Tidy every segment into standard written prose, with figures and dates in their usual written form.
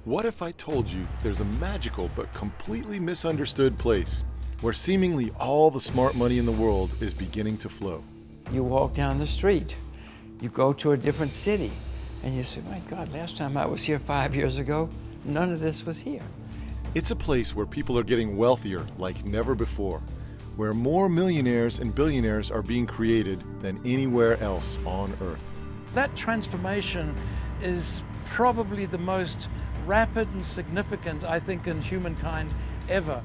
What if I told you there's a magical but completely misunderstood place where seemingly all the smart money in the world is beginning to flow? You walk down the street, you go to a different city, and you say, my God, last time I was here 5 years ago, none of this was here. It's a place where people are getting wealthier like never before, where more millionaires and billionaires are being created than anywhere else on Earth. That transformation is probably the most rapid and significant, I think, in humankind ever.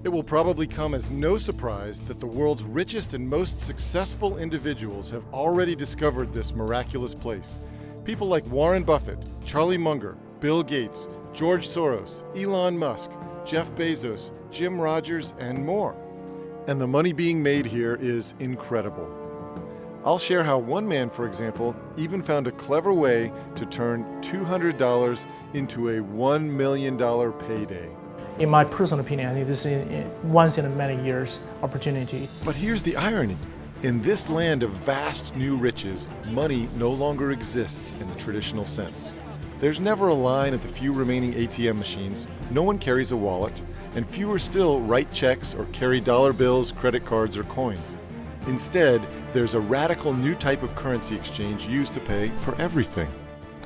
It will probably come as no surprise that the world's richest and most successful individuals have already discovered this miraculous place. People like Warren Buffett, Charlie Munger, Bill Gates, George Soros, Elon Musk, Jeff Bezos, Jim Rogers, and more. And the money being made here is incredible. I'll share how one man, for example, even found a clever way to turn $200 into a $1 million payday. In my personal opinion, I think this is a once in a many years opportunity. But here's the irony. In this land of vast new riches, money no longer exists in the traditional sense. There's never a line at the few remaining ATM machines, no one carries a wallet, and fewer still write checks or carry dollar bills, credit cards, or coins. Instead, there's a radical new type of currency exchange used to pay for everything.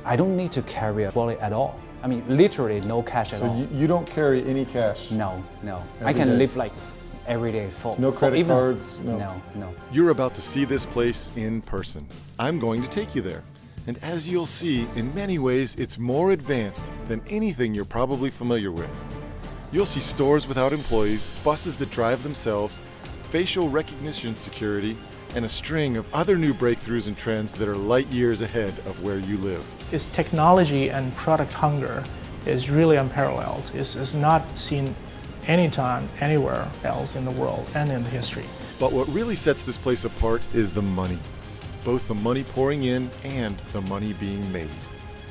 I don't need to carry a wallet at all. I mean, literally no cash at all. So you don't carry any cash? No. I Every can day? live like every day full. No credit even, cards? No. You're about to see this place in person. I'm going to take you there. And as you'll see, in many ways, it's more advanced than anything you're probably familiar with. You'll see stores without employees, buses that drive themselves, facial recognition security, and a string of other new breakthroughs and trends that are light years ahead of where you live. Its technology and product hunger is really unparalleled. It's not seen anytime, anywhere else in the world and in the history. But what really sets this place apart is the money. Both the money pouring in and the money being made.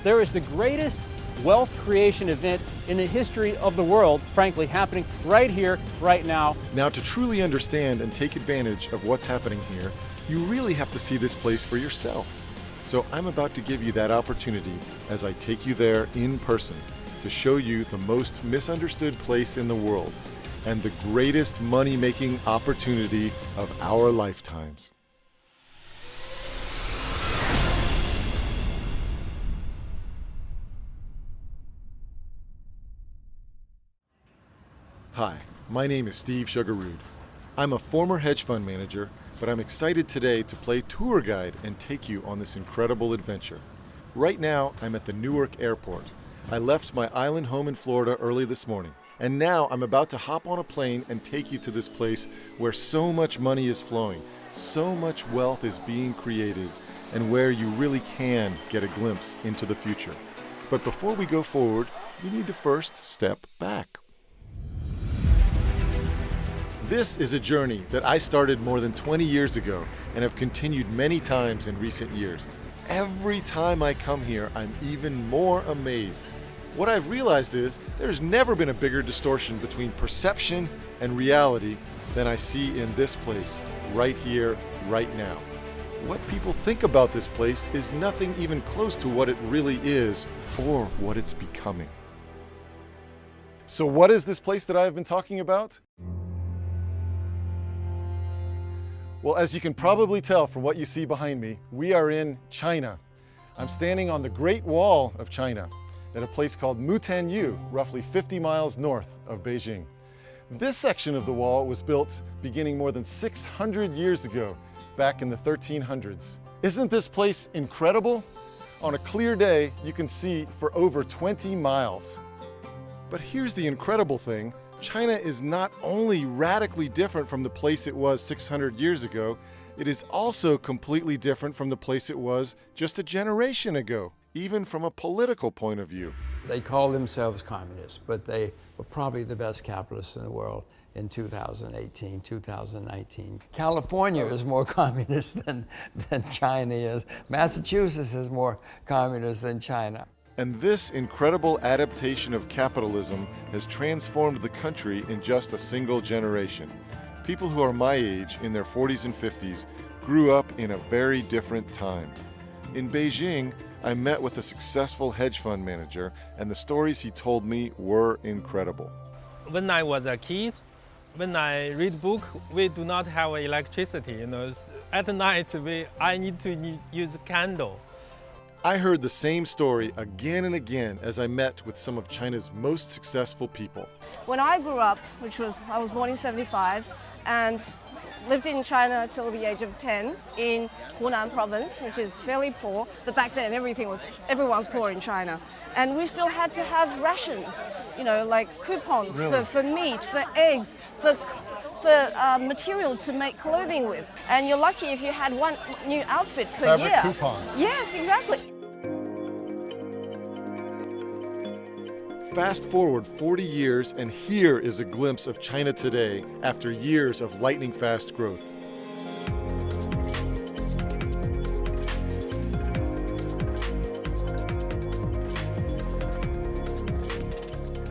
There is the greatest wealth creation event in the history of the world, frankly, happening right here, right now. Now, to truly understand and take advantage of what's happening here, you really have to see this place for yourself. So I'm about to give you that opportunity as I take you there in person to show you the most misunderstood place in the world and the greatest money-making opportunity of our lifetimes. Hi, my name is Steve Sugarrood. I'm a former hedge fund manager, but I'm excited today to play tour guide and take you on this incredible adventure. Right now, I'm at the Newark Airport. I left my island home in Florida early this morning, and now I'm about to hop on a plane and take you to this place where so much money is flowing, so much wealth is being created, and where you really can get a glimpse into the future. But before we go forward, we need to first step back. This is a journey that I started more than 20 years ago and have continued many times in recent years. Every time I come here, I'm even more amazed. What I've realized is there's never been a bigger distortion between perception and reality than I see in this place, right here, right now. What people think about this place is nothing even close to what it really is or what it's becoming. So what is this place that I have been talking about? Well, as you can probably tell from what you see behind me, we are in China. I'm standing on the Great Wall of China at a place called Mutianyu, roughly 50 miles north of Beijing. This section of the wall was built beginning more than 600 years ago, back in the 1300s. Isn't this place incredible? On a clear day, you can see for over 20 miles. But here's the incredible thing. China is not only radically different from the place it was 600 years ago, it is also completely different from the place it was just a generation ago, even from a political point of view. They call themselves communists, but they were probably the best capitalists in the world in 2018, 2019. California is more communist than China is. Massachusetts is more communist than China. And this incredible adaptation of capitalism has transformed the country in just a single generation. People who are my age, in their 40s and 50s, grew up in a very different time. In Beijing, I met with a successful hedge fund manager, and the stories he told me were incredible. When I was a kid, when I read book, we do not have electricity. At night I need to use candle. I heard the same story again and again as I met with some of China's most successful people. When I grew up, I was born in 75, and lived in China till the age of 10 in Hunan province, which is fairly poor, but back then everyone's poor in China. And we still had to have rations, like coupons for meat, for eggs, for material to make clothing with. And you're lucky if you had one new outfit per Fabric year. coupons. Yes, exactly. Fast forward 40 years, and here is a glimpse of China today after years of lightning-fast growth.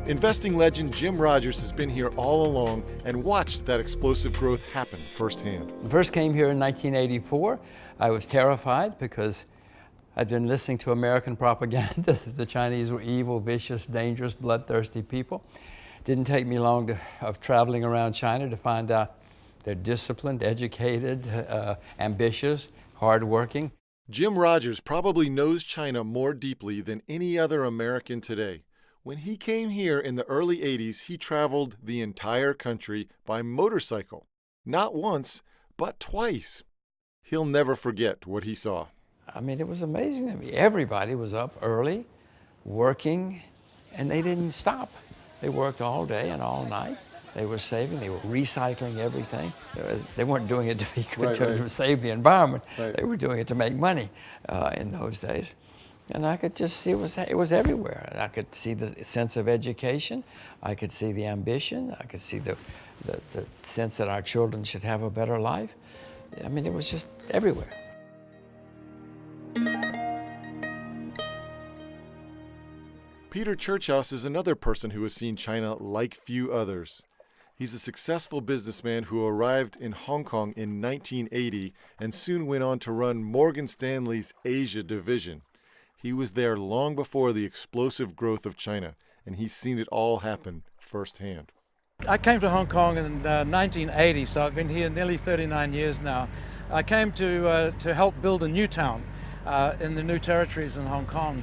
Investing legend Jim Rogers has been here all along and watched that explosive growth happen firsthand. I first came here in 1984. I was terrified because I'd been listening to American propaganda that the Chinese were evil, vicious, dangerous, bloodthirsty people. Didn't take me long of traveling around China to find out they're disciplined, educated, ambitious, hardworking. Jim Rogers probably knows China more deeply than any other American today. When he came here in the early 80s, he traveled the entire country by motorcycle. Not once, but twice. He'll never forget what he saw. I mean, it was amazing to me. Everybody was up early, working, and they didn't stop. They worked all day and all night. They were saving, they were recycling everything. They weren't doing it to be good, to save the environment. Right. They were doing it to make money in those days. And I could just see it was everywhere. I could see the sense of education. I could see the ambition. I could see the sense that our children should have a better life. I mean, it was just everywhere. Peter Churchhouse is another person who has seen China like few others. He's a successful businessman who arrived in Hong Kong in 1980 and soon went on to run Morgan Stanley's Asia division. He was there long before the explosive growth of China, and he's seen it all happen firsthand. I came to Hong Kong in 1980, so I've been here nearly 39 years now. I came to help build a new town in the new territories in Hong Kong.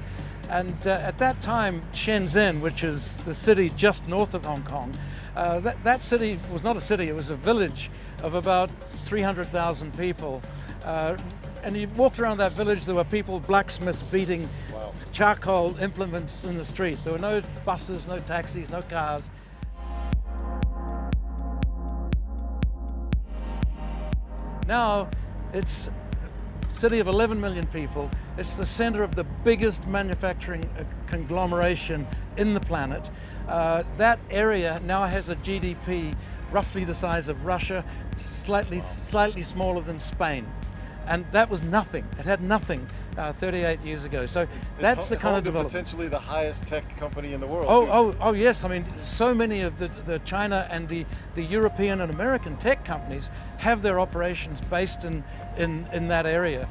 And at that time, Shenzhen, which is the city just north of Hong Kong, that city was not a city, it was a village of about 300,000 people. And you walked around that village, there were people, blacksmiths, beating charcoal implements in the street. There were no buses, no taxis, no cars. Now it's a city of 11 million people. It's the center of the biggest manufacturing conglomeration in the planet. That area now has a GDP roughly the size of Russia, slightly smaller than Spain. And that was nothing. It had nothing 38 years ago. So that's the kind of development. Potentially the highest tech company in the world. Oh yes. I mean, so many of the China and the European and American tech companies have their operations based in that area.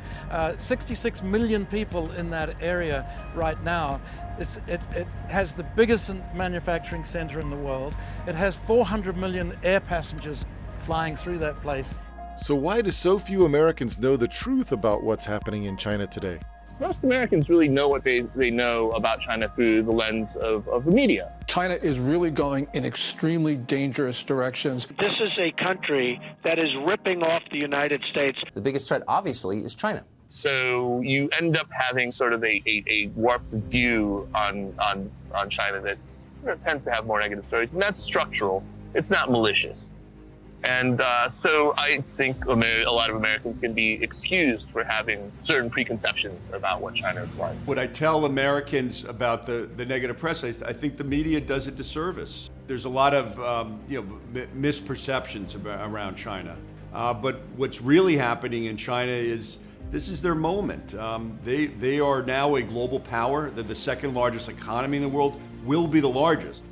66 million people in that area right now. It has the biggest manufacturing center in the world. It has 400 million air passengers flying through that place. So why do so few Americans know the truth about what's happening in China today? Most Americans really know what they know about China through the lens of the media. China is really going in extremely dangerous directions. This is a country that is ripping off the United States. The biggest threat, obviously, is China. So you end up having sort of a warped view on China that tends to have more negative stories, and that's structural. It's not malicious. And so I think a lot of Americans can be excused for having certain preconceptions about what China is like. What I tell Americans about the negative press, I think the media does a disservice. There's a lot of misperceptions around China. But what's really happening in China is this is their moment. They are now a global power. They're the second largest economy in the world, will be the largest.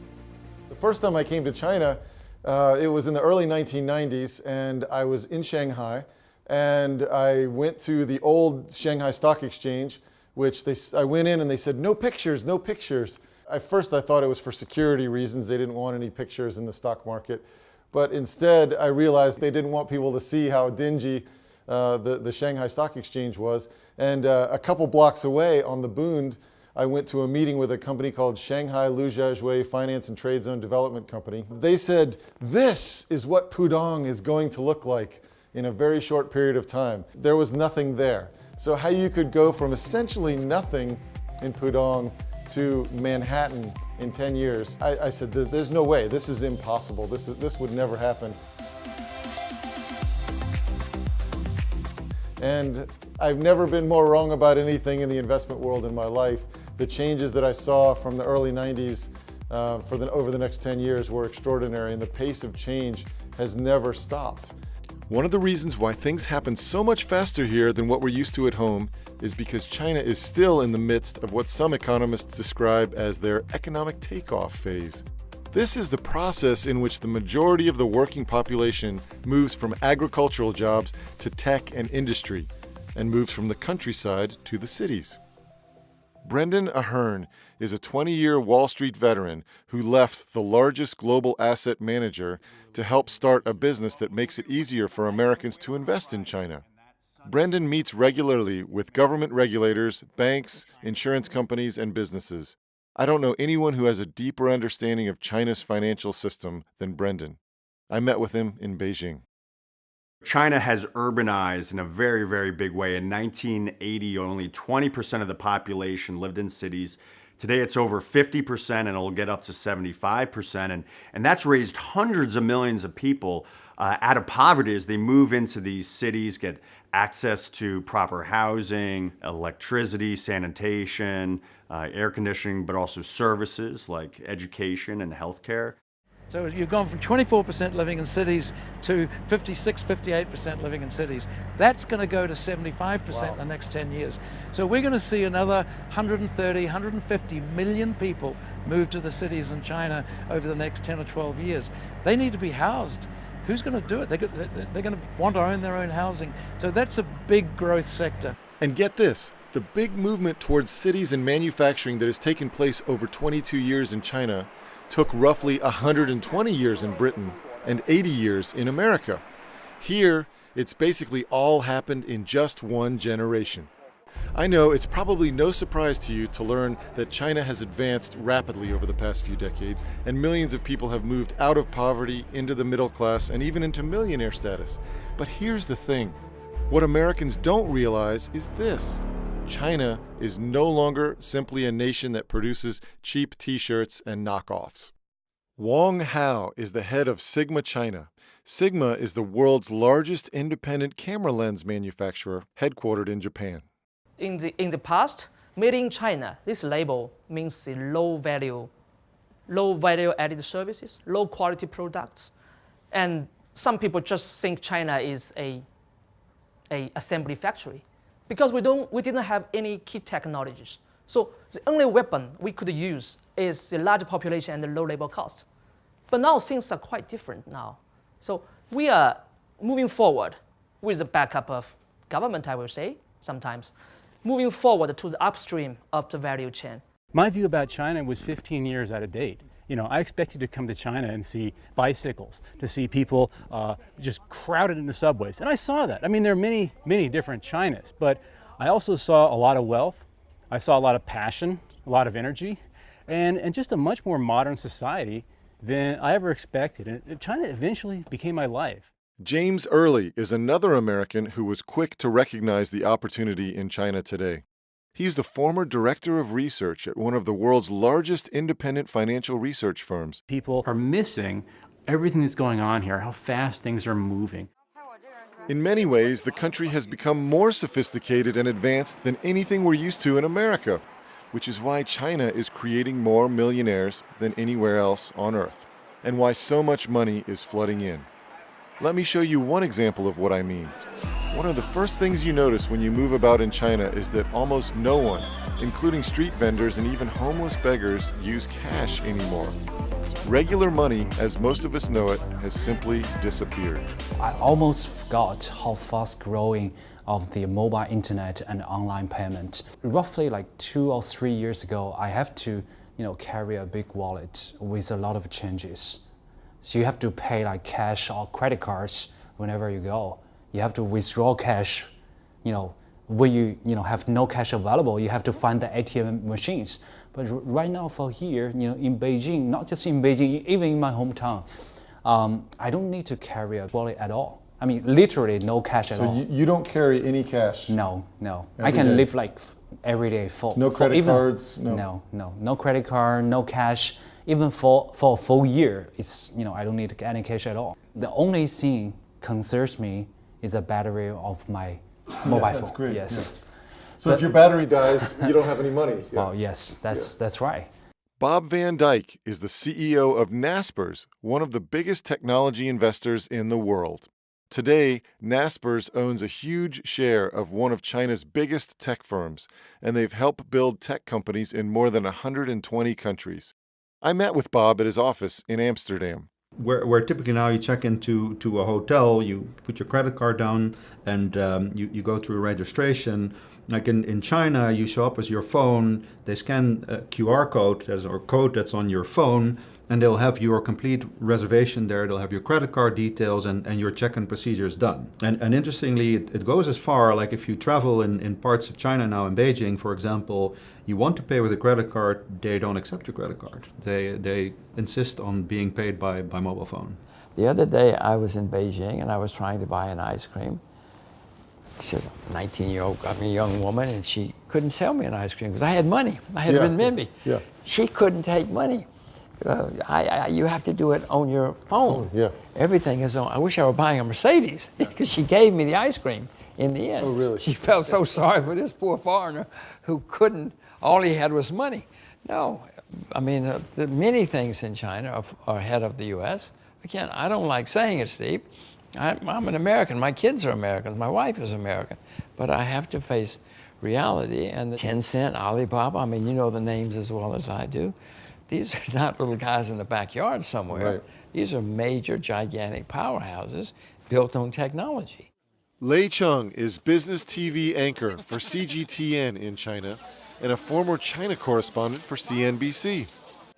The first time I came to China, it was in the early 1990s, and I was in Shanghai, and I went to the old Shanghai Stock Exchange, which I went in and they said, no pictures, no pictures. At first I thought it was for security reasons. They didn't want any pictures in the stock market. But instead I realized they didn't want people to see how dingy the Shanghai Stock Exchange was. And a couple blocks away on the Bund, I went to a meeting with a company called Shanghai Lujiazhui Finance and Trade Zone Development Company. They said, this is what Pudong is going to look like in a very short period of time. There was nothing there. So how you could go from essentially nothing in Pudong to Manhattan in 10 years, I said, there's no way, this is impossible, this would never happen. And I've never been more wrong about anything in the investment world in my life. The changes that I saw from the early 90s over the next 10 years were extraordinary, and the pace of change has never stopped. One of the reasons why things happen so much faster here than what we're used to at home is because China is still in the midst of what some economists describe as their economic takeoff phase. This is the process in which the majority of the working population moves from agricultural jobs to tech and industry, and moves from the countryside to the cities. Brendan Ahern is a 20-year Wall Street veteran who left the largest global asset manager to help start a business that makes it easier for Americans to invest in China. Brendan meets regularly with government regulators, banks, insurance companies, and businesses. I don't know anyone who has a deeper understanding of China's financial system than Brendan. I met with him in Beijing. China has urbanized in a very, very big way. In 1980, only 20% of the population lived in cities. Today, it's over 50%, and it'll get up to 75%. And that's raised hundreds of millions of people out of poverty as they move into these cities, get access to proper housing, electricity, sanitation, air conditioning, but also services like education and healthcare. So you've gone from 24% living in cities to 56, 58% living in cities. That's going to go to 75% in the next 10 years. So we're going to see another 130, 150 million people move to the cities in China over the next 10 or 12 years. They need to be housed. Who's going to do it? They're going to want to own their own housing. So that's a big growth sector. And get this, the big movement towards cities and manufacturing that has taken place over 22 years in China took roughly 120 years in Britain and 80 years in America. Here, it's basically all happened in just one generation. I know it's probably no surprise to you to learn that China has advanced rapidly over the past few decades, and millions of people have moved out of poverty into the middle class and even into millionaire status. But here's the thing. What Americans don't realize is this. China is no longer simply a nation that produces cheap t-shirts and knockoffs. Wang Hao is the head of Sigma China. Sigma is the world's largest independent camera lens manufacturer, headquartered in Japan. In the past, made in China, this label means low value added services, low quality products. And some people just think China is a assembly factory, because we didn't have any key technologies. So the only weapon we could use is the large population and the low labor cost. But now things are quite different now. So we are moving forward with the backup of government, I will say, sometimes, moving forward to the upstream of the value chain. My view about China was 15 years out of date. You know, I expected to come to China and see bicycles, to see people just crowded in the subways. And I saw that. I mean, there are many, many different Chinas, but I also saw a lot of wealth. I saw a lot of passion, a lot of energy, and just a much more modern society than I ever expected. And China eventually became my life. James Early is another American who was quick to recognize the opportunity in China today. He's the former director of research at one of the world's largest independent financial research firms. People are missing everything that's going on here, how fast things are moving. In many ways, the country has become more sophisticated and advanced than anything we're used to in America, which is why China is creating more millionaires than anywhere else on Earth, and why so much money is flooding in. Let me show you one example of what I mean. One of the first things you notice when you move about in China is that almost no one, including street vendors and even homeless beggars, use cash anymore. Regular money, as most of us know it, has simply disappeared. I almost forgot how fast growing of the mobile internet and online payment. Roughly like 2 or 3 years ago, I have to, carry a big wallet with a lot of changes. So you have to pay like cash or credit cards whenever you go. You have to withdraw cash, when you have no cash available, you have to find the ATM machines. But right now for here, in Beijing, not just in Beijing, even in my hometown, I don't need to carry a wallet at all. I mean, literally no cash at all. So you don't carry any cash? No. I Every can day? live like every day full. No credit cards? No credit card, no cash. Even for a full year, it's I don't need any cash at all. The only thing concerns me is the battery of my mobile phone. That's great. Yes. Yeah. So if your battery dies, you don't have any money. Yeah. Oh yes, that's right. Bob Van Dyke is the CEO of Naspers, one of the biggest technology investors in the world. Today, Naspers owns a huge share of one of China's biggest tech firms, and they've helped build tech companies in more than 120 countries. I met with Bob at his office in Amsterdam. Where typically now you check into a hotel, you put your credit card down, and you go through registration. Like in China, you show up with your phone, they scan a QR code, or code that's on your phone, and they'll have your complete reservation there. They'll have your credit card details and your check-in procedures done. And interestingly, it goes as far, like if you travel in parts of China now, in Beijing, for example, you want to pay with a credit card, they don't accept your credit card. They insist on being paid by mobile phone. The other day I was in Beijing and I was trying to buy an ice cream. She was a 19-year-old, young woman, and she couldn't sell me an ice cream because I had money. I had renminbi. Yeah. She couldn't take money. You have to do it on your phone. Yeah. Everything is on. I wish I were buying a Mercedes because she gave me the ice cream in the end. Oh, really? She felt so sorry for this poor foreigner who couldn't, all he had was money. No, the many things in China are ahead of the U.S. Again, I don't like saying it, Steve. I'm an American. My kids are Americans. My wife is American. But I have to face reality. And Tencent, Alibaba, you know the names as well as I do. These are not little guys in the backyard somewhere. Right. These are major, gigantic powerhouses built on technology. Lei Chung is business TV anchor for CGTN in China and a former China correspondent for CNBC.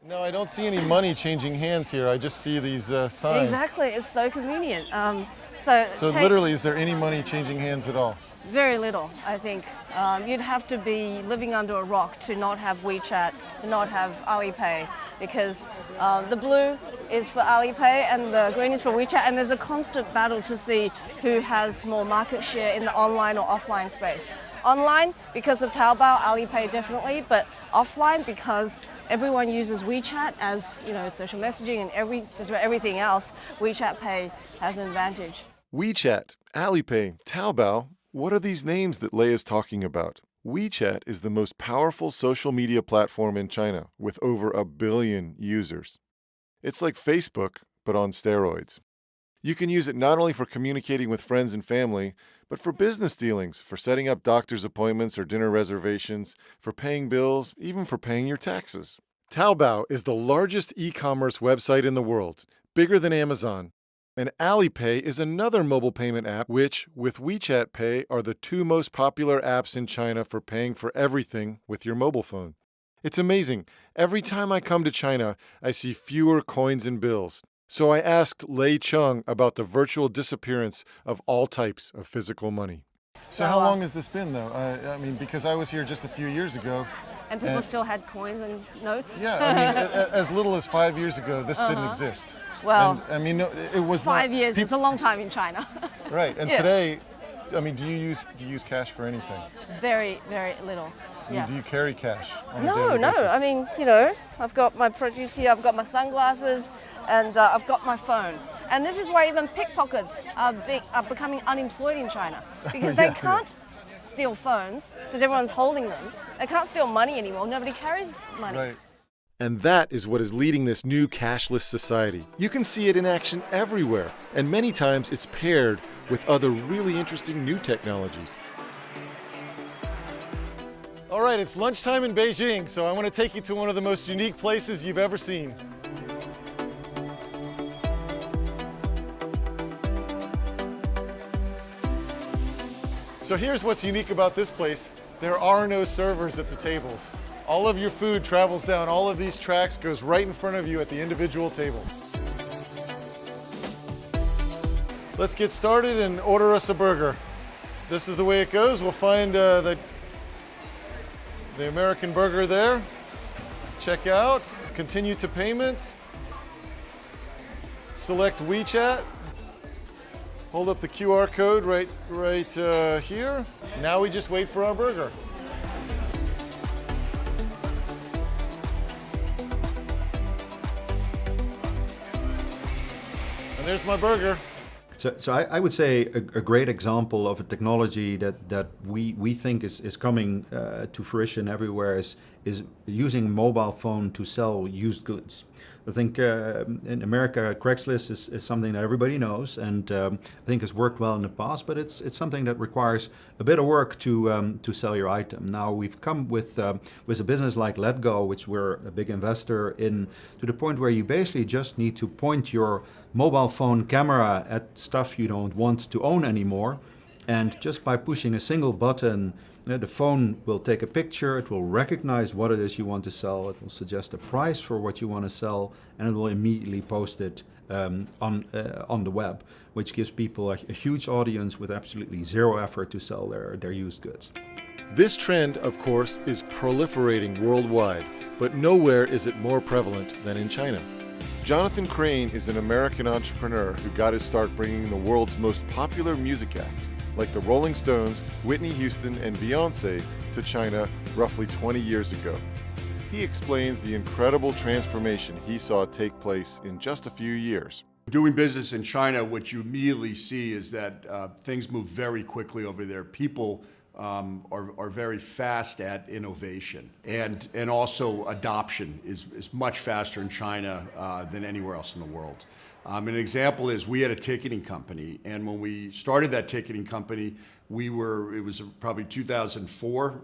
No, I don't see any money changing hands here. I just see these signs. Exactly, it's so convenient. So literally, is there any money changing hands at all? Very little, I think. You'd have to be living under a rock to not have WeChat, to not have Alipay, because the blue is for Alipay and the green is for WeChat, and there's a constant battle to see who has more market share in the online or offline space. Online, because of Taobao, Alipay definitely, but offline because everyone uses WeChat as social messaging and just about everything else. WeChat Pay has an advantage. WeChat, Alipay, Taobao, what are these names that Lei is talking about? WeChat is the most powerful social media platform in China with over 1 billion users. It's like Facebook, but on steroids. You can use it not only for communicating with friends and family, but for business dealings, for setting up doctor's appointments or dinner reservations, for paying bills, even for paying your taxes. Taobao is the largest e-commerce website in the world, bigger than Amazon. And Alipay is another mobile payment app which, with WeChat Pay, are the 2 most popular apps in China for paying for everything with your mobile phone. It's amazing. Every time I come to China, I see fewer coins and bills. So I asked Lei Chung about the virtual disappearance of all types of physical money. So how long has this been, though? Because I was here just a few years ago. And people still had coins and notes? Yeah, as little as 5 years ago, this didn't exist. Well, it was 5 years. It's a long time in China. Right, and today, do you use cash for anything? Very, very little. Yeah. Do you carry cash? No. I've got my produce here. I've got my sunglasses, and I've got my phone. And this is why even pickpockets are becoming unemployed in China because they can't steal phones because everyone's holding them. They can't steal money anymore. Nobody carries money. Right. And that is what is leading this new cashless society. You can see it in action everywhere, and many times it's paired with other really interesting new technologies. All right, it's lunchtime in Beijing, so I want to take you to one of the most unique places you've ever seen. So here's what's unique about this place. There are no servers at the tables. All of your food travels down all of these tracks, goes right in front of you at the individual table. Let's get started and order us a burger. This is the way it goes. We'll find the American burger there. Check out, continue to payments. Select WeChat. Hold up the QR code right here. Now we just wait for our burger. And there's my burger. So I would say a great example of a technology that we think is coming to fruition everywhere is using mobile phone to sell used goods. I think in America, Craigslist is something that everybody knows, and I think has worked well in the past. But it's something that requires a bit of work to sell your item. Now we've come with a business like Letgo, which we're a big investor in, to the point where you basically just need to point your mobile phone camera at stuff you don't want to own anymore, and just by pushing a single button, the phone will take a picture, it will recognize what it is you want to sell, it will suggest a price for what you want to sell, and it will immediately post it on the web, which gives people a huge audience with absolutely zero effort to sell their used goods. This trend, of course, is proliferating worldwide, but nowhere is it more prevalent than in China. Jonathan Crane is an American entrepreneur who got his start bringing the world's most popular music acts, like the Rolling Stones, Whitney Houston, and Beyoncé, to China roughly 20 years ago. He explains the incredible transformation he saw take place in just a few years. Doing business in China, what you immediately see is that things move very quickly over there. People are very fast at innovation, and also adoption is much faster in China than anywhere else in the world. An example is we had a ticketing company, and when we started that ticketing company, it was probably 2004,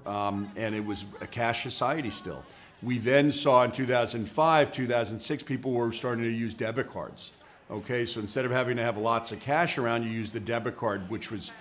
and it was a cash society still. We then saw in 2005, 2006, people were starting to use debit cards. Okay, so instead of having to have lots of cash around, you use the debit card, which was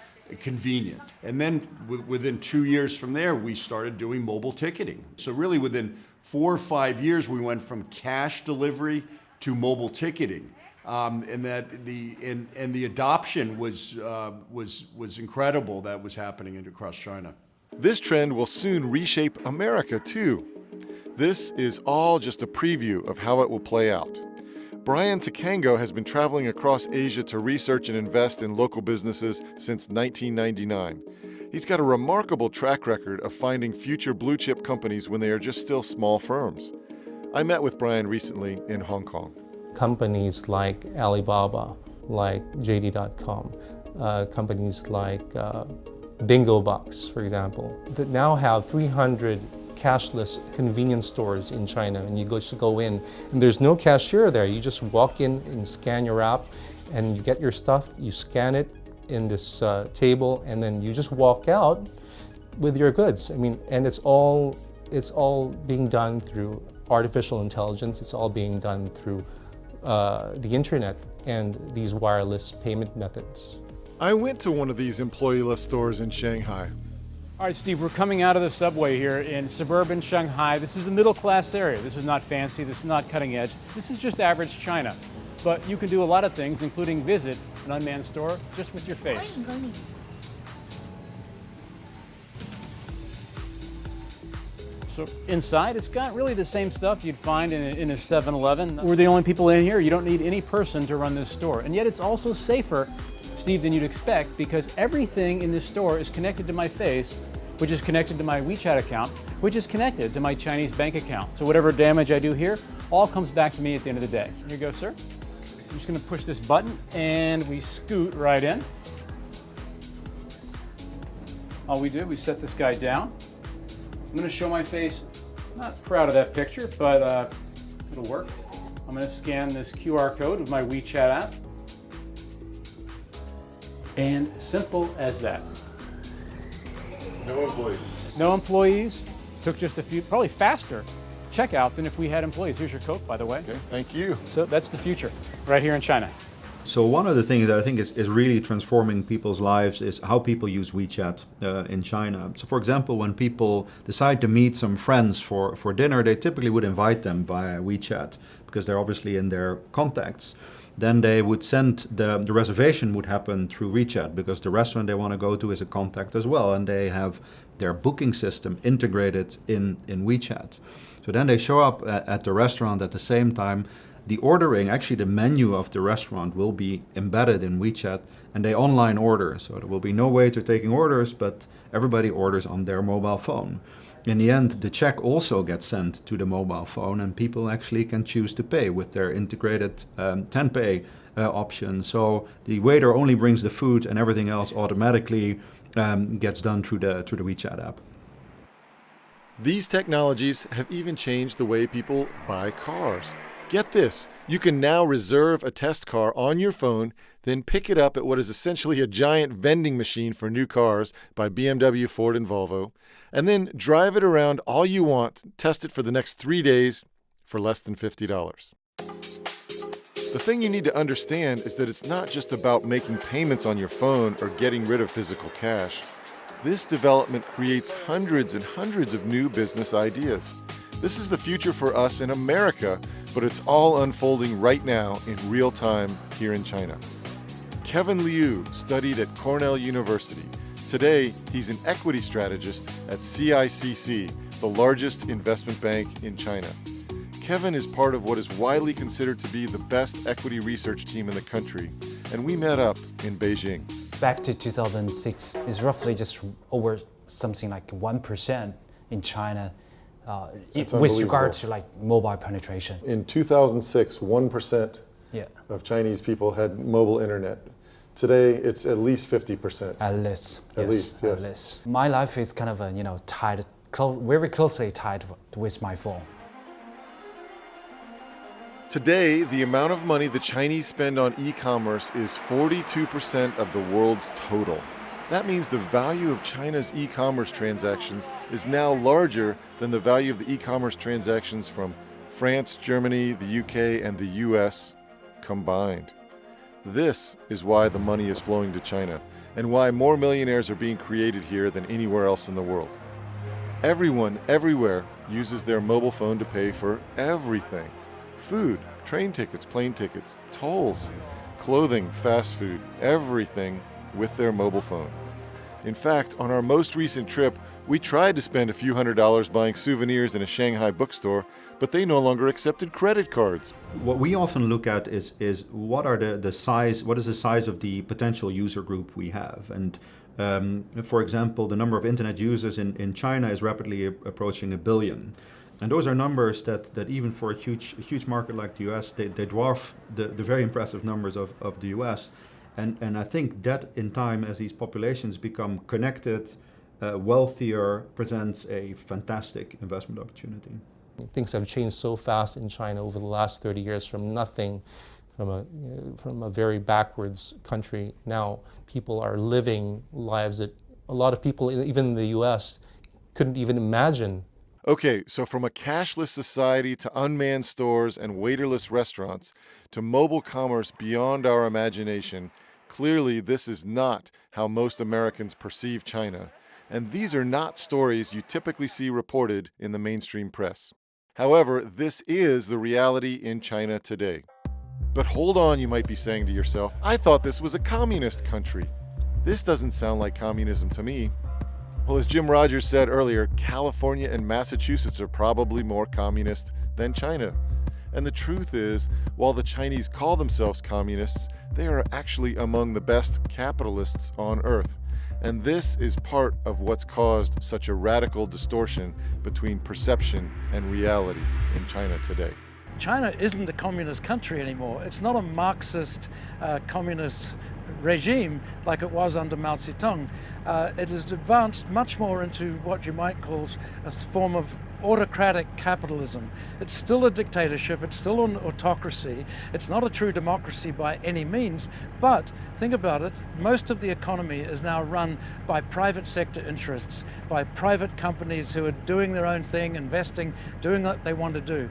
convenient. And then within 2 years from there, we started doing mobile ticketing. So really within 4 or 5 years, we went from cash delivery to mobile ticketing. And the adoption was incredible that was happening across China. This trend will soon reshape America too. This is all just a preview of how it will play out. Brian Takango has been traveling across Asia to research and invest in local businesses since 1999. He's got a remarkable track record of finding future blue-chip companies when they are just still small firms. I met with Brian recently in Hong Kong. Companies like Alibaba, like JD.com, companies like BingoBox, for example, that now have 300 cashless convenience stores in China, and you just go in and there's no cashier there. You just walk in and scan your app and you get your stuff, you scan it in this table, and then you just walk out with your goods. I mean, and it's all being done through artificial intelligence. It's all being done through the internet and these wireless payment methods. I went to one of these employee-less stores in Shanghai. All right, Steve, we're coming out of the subway here in suburban Shanghai. This is a middle-class area. This is not fancy. This is not cutting edge. This is just average China. But you can do a lot of things, including visit an unmanned store just with your face. So inside, it's got really the same stuff you'd find in a 7-Eleven. We're the only people in here. You don't need any person to run this store. And yet it's also safer, Steve, than you'd expect, because everything in this store is connected to my face, which is connected to my WeChat account, which is connected to my Chinese bank account. So whatever damage I do here, all comes back to me at the end of the day. Here you go, sir. I'm just gonna push this button and we scoot right in. All we do, we set this guy down. I'm gonna show my face. I'm not proud of that picture, but it'll work. I'm gonna scan this QR code with my WeChat app. And simple as that. No employees. No employees. Took just a few, probably faster checkout than if we had employees. Here's your Coke, by the way. Okay, thank you. So that's the future, right here in China. So one of the things that I think is really transforming people's lives is how people use WeChat in China. So for example, when people decide to meet some friends for dinner, they typically would invite them via WeChat because they're obviously in their contacts. Then they would send, the reservation would happen through WeChat because the restaurant they want to go to is a contact as well, and they have their booking system integrated in WeChat. So then they show up at the restaurant at the same time. The ordering, actually the menu of the restaurant will be embedded in WeChat, and they online order. So there will be no waiter taking orders, but everybody orders on their mobile phone. In the end, the check also gets sent to the mobile phone, and people actually can choose to pay with their integrated Tenpay option. So the waiter only brings the food, and everything else automatically gets done through the WeChat app. These technologies have even changed the way people buy cars. Get this, you can now reserve a test car on your phone, then pick it up at what is essentially a giant vending machine for new cars by BMW, Ford, and Volvo, and then drive it around all you want, test it for the next 3 days for less than $50. The thing you need to understand is that it's not just about making payments on your phone or getting rid of physical cash. This development creates hundreds and hundreds of new business ideas. This is the future for us in America, but it's all unfolding right now in real time here in China. Kevin Liu studied at Cornell University. Today, he's an equity strategist at CICC, the largest investment bank in China. Kevin is part of what is widely considered to be the best equity research team in the country, and we met up in Beijing. Back to 2006, it's roughly just over something like 1% in China with regard to like mobile penetration. In 2006, 1% of Chinese people had mobile internet. Today, it's at least 50%. At least. At least, yes. At least. My life is kind of, tied, very closely tied with my phone. Today, the amount of money the Chinese spend on e-commerce is 42% of the world's total. That means the value of China's e-commerce transactions is now larger than the value of the e-commerce transactions from France, Germany, the UK, and the US combined. This is why the money is flowing to China, and why more millionaires are being created here than anywhere else in the world. Everyone, everywhere, uses their mobile phone to pay for everything. Food, train tickets, plane tickets, tolls, clothing, fast food, everything with their mobile phone. In fact, on our most recent trip, we tried to spend a few $100s buying souvenirs in a Shanghai bookstore, but they no longer accepted credit cards. What we often look at is what is the size of the potential user group we have. And for example, the number of internet users in China is rapidly approaching 1 billion. And those are numbers that even for a huge market like the US, they dwarf the very impressive numbers of the US. And I think that in time, as these populations become connected, wealthier, presents a fantastic investment opportunity. Things have changed so fast in China over the last 30 years from nothing, from a very backwards country. Now people are living lives that a lot of people, even in the US, couldn't even imagine. Okay, so from a cashless society to unmanned stores and waiterless restaurants to mobile commerce beyond our imagination, clearly this is not how most Americans perceive China. And these are not stories you typically see reported in the mainstream press. However, this is the reality in China today. But hold on, you might be saying to yourself, I thought this was a communist country. This doesn't sound like communism to me. Well, as Jim Rogers said earlier, California and Massachusetts are probably more communist than China. And the truth is, while the Chinese call themselves communists, they are actually among the best capitalists on earth. And this is part of what's caused such a radical distortion between perception and reality in China today. China isn't a communist country anymore. It's not a Marxist communist regime like it was under Mao Zedong. It has advanced much more into what you might call a form of autocratic capitalism. It's still a dictatorship, it's still an autocracy, it's not a true democracy by any means, but think about it, most of the economy is now run by private sector interests, by private companies who are doing their own thing, investing, doing what they want to do.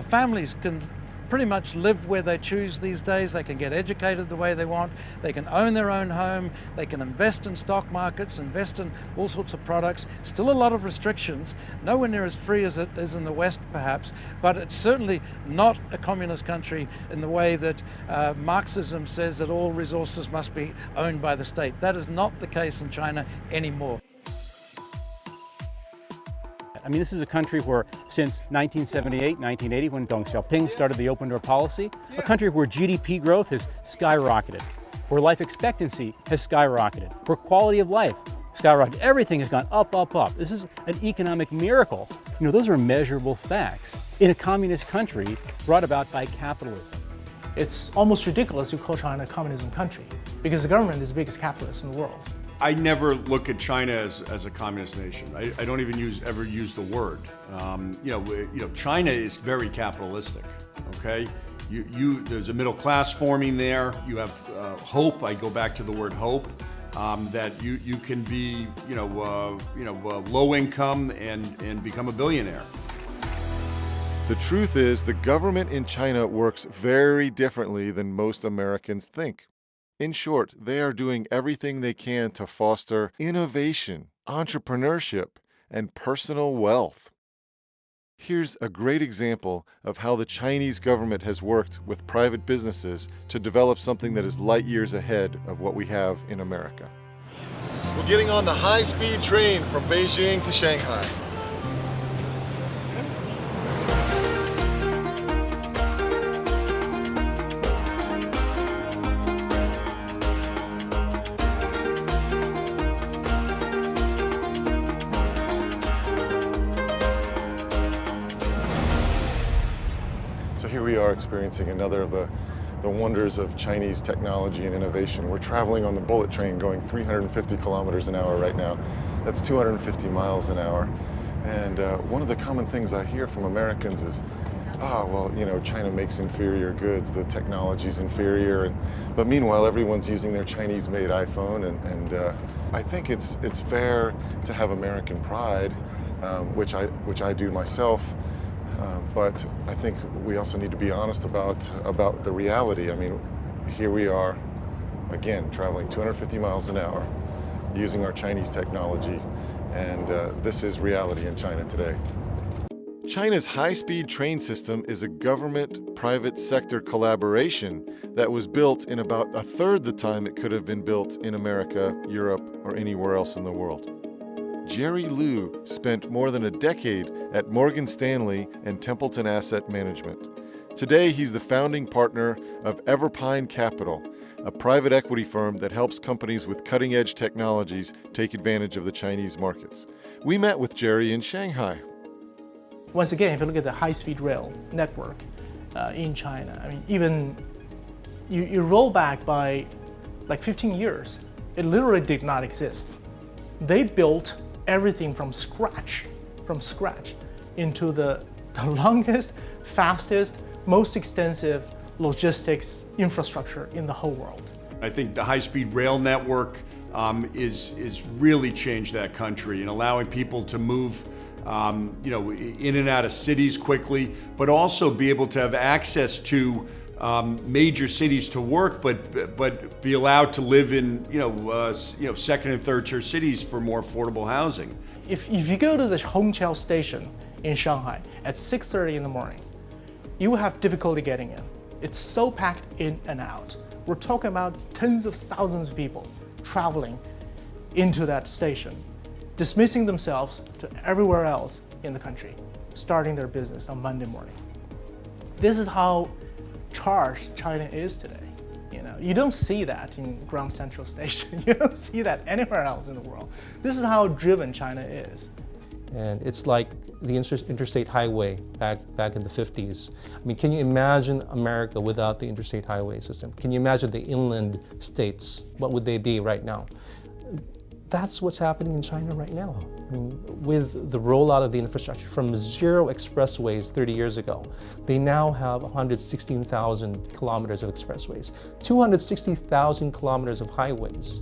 Families can pretty much live where they choose these days. They can get educated the way they want. They can own their own home. They can invest in stock markets, invest in all sorts of products. Still a lot of restrictions, nowhere near as free as it is in the West perhaps, but it's certainly not a communist country in the way that Marxism says that all resources must be owned by the state. That is not the case in China anymore. I mean, this is a country where since 1978, 1980, when Deng Xiaoping started the open door policy, a country where GDP growth has skyrocketed, where life expectancy has skyrocketed, where quality of life skyrocketed. Everything has gone up, up, up. This is an economic miracle. You know, those are measurable facts in a communist country brought about by capitalism. It's almost ridiculous to call China a communism country because the government is the biggest capitalist in the world. I never look at China as a communist nation. I don't even ever use the word. China is very capitalistic. Okay, there's a middle class forming there. You have hope. I go back to the word hope. That you can be low income and become a billionaire. The truth is, the government in China works very differently than most Americans think. In short, they are doing everything they can to foster innovation, entrepreneurship, and personal wealth. Here's a great example of how the Chinese government has worked with private businesses to develop something that is light years ahead of what we have in America. We're getting on the high-speed train from Beijing to Shanghai. So here we are experiencing another of the wonders of Chinese technology and innovation. We're traveling on the bullet train going 350 kilometers an hour right now. That's 250 miles an hour. And one of the common things I hear from Americans is, China makes inferior goods, the technology's inferior. But meanwhile, everyone's using their Chinese-made iPhone. And I think it's fair to have American pride, which I do myself. But I think we also need to be honest about the reality. I mean, here we are, again, traveling 250 miles an hour, using our Chinese technology, and this is reality in China today. China's high-speed train system is a government-private sector collaboration that was built in about a third the time it could have been built in America, Europe, or anywhere else in the world. Jerry Liu spent more than a decade at Morgan Stanley and Templeton Asset Management. Today, he's the founding partner of Everpine Capital, a private equity firm that helps companies with cutting-edge technologies take advantage of the Chinese markets. We met with Jerry in Shanghai. Once again, if you look at the high-speed rail network in China, I mean, even you roll back by like 15 years, it literally did not exist. They built everything from scratch into the longest, fastest, most extensive logistics infrastructure in the whole world. I think the high-speed rail network is really changed that country and allowing people to move in and out of cities quickly, but also be able to have access to major cities to work, but be allowed to live in second and third tier cities for more affordable housing. If you go to the Hongqiao station in Shanghai at 6:30 in the morning, you will have difficulty getting in. It's so packed in and out. We're talking about tens of thousands of people traveling into that station, dismissing themselves to everywhere else in the country, starting their business on Monday morning. This is how charged China is today. You don't see that in Grand Central Station. You don't see that anywhere else in the world. This is how driven China is. And it's like the interstate highway back in the 50s. I mean, can you imagine America without the interstate highway system? Can you imagine the inland states? What would they be right now? That's what's happening in China right now. I mean, with the rollout of the infrastructure from 0 expressways 30 years ago, they now have 116,000 kilometers of expressways, 260,000 kilometers of highways.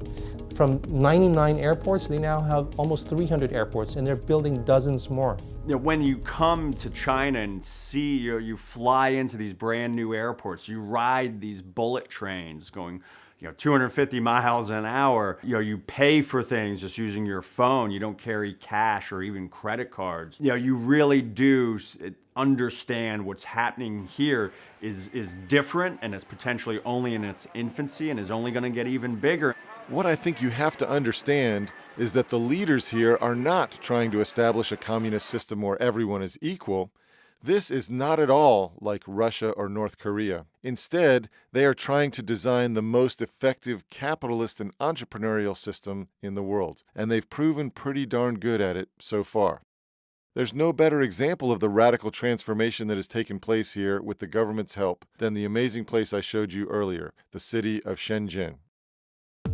From 99 airports, they now have almost 300 airports, and they're building dozens more. You know, when you come to China and see, you fly into these brand new airports, you ride these bullet trains going 250 miles an hour. You pay for things just using your phone. You don't carry cash or even credit cards. You really do understand what's happening here is different, and it's potentially only in its infancy and is only going to get even bigger. What I think you have to understand is that the leaders here are not trying to establish a communist system where everyone is equal. This is not at all like Russia or North Korea. Instead, they are trying to design the most effective capitalist and entrepreneurial system in the world, and they've proven pretty darn good at it so far. There's no better example of the radical transformation that has taken place here with the government's help than the amazing place I showed you earlier, the city of Shenzhen.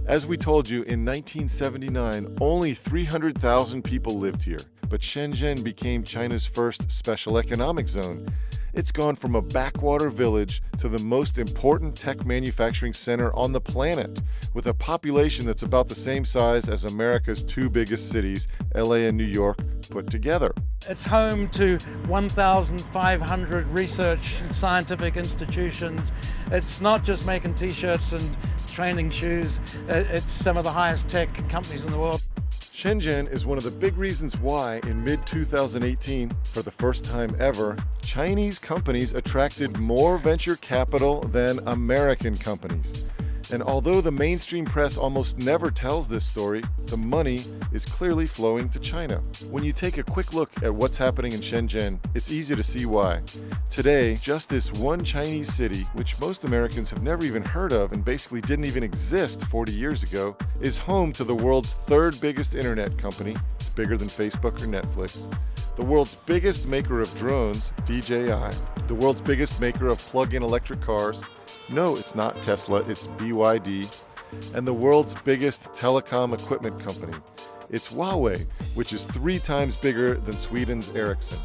As we told you, in 1979, only 300,000 people lived here, but Shenzhen became China's first special economic zone. It's gone from a backwater village to the most important tech manufacturing center on the planet, with a population that's about the same size as America's two biggest cities, LA and New York, put together. It's home to 1,500 research and scientific institutions. It's not just making t-shirts and training shoes. It's some of the highest tech companies in the world. Shenzhen is one of the big reasons why, in mid-2018, for the first time ever, Chinese companies attracted more venture capital than American companies. And although the mainstream press almost never tells this story, the money is clearly flowing to China. When you take a quick look at what's happening in Shenzhen, it's easy to see why. Today, just this one Chinese city, which most Americans have never even heard of and basically didn't even exist 40 years ago, is home to the world's third biggest internet company. It's bigger than Facebook or Netflix. The world's biggest maker of drones, DJI. The world's biggest maker of plug-in electric cars. No, it's not Tesla, it's BYD. And the world's biggest telecom equipment company. It's Huawei, which is 3 times bigger than Sweden's Ericsson.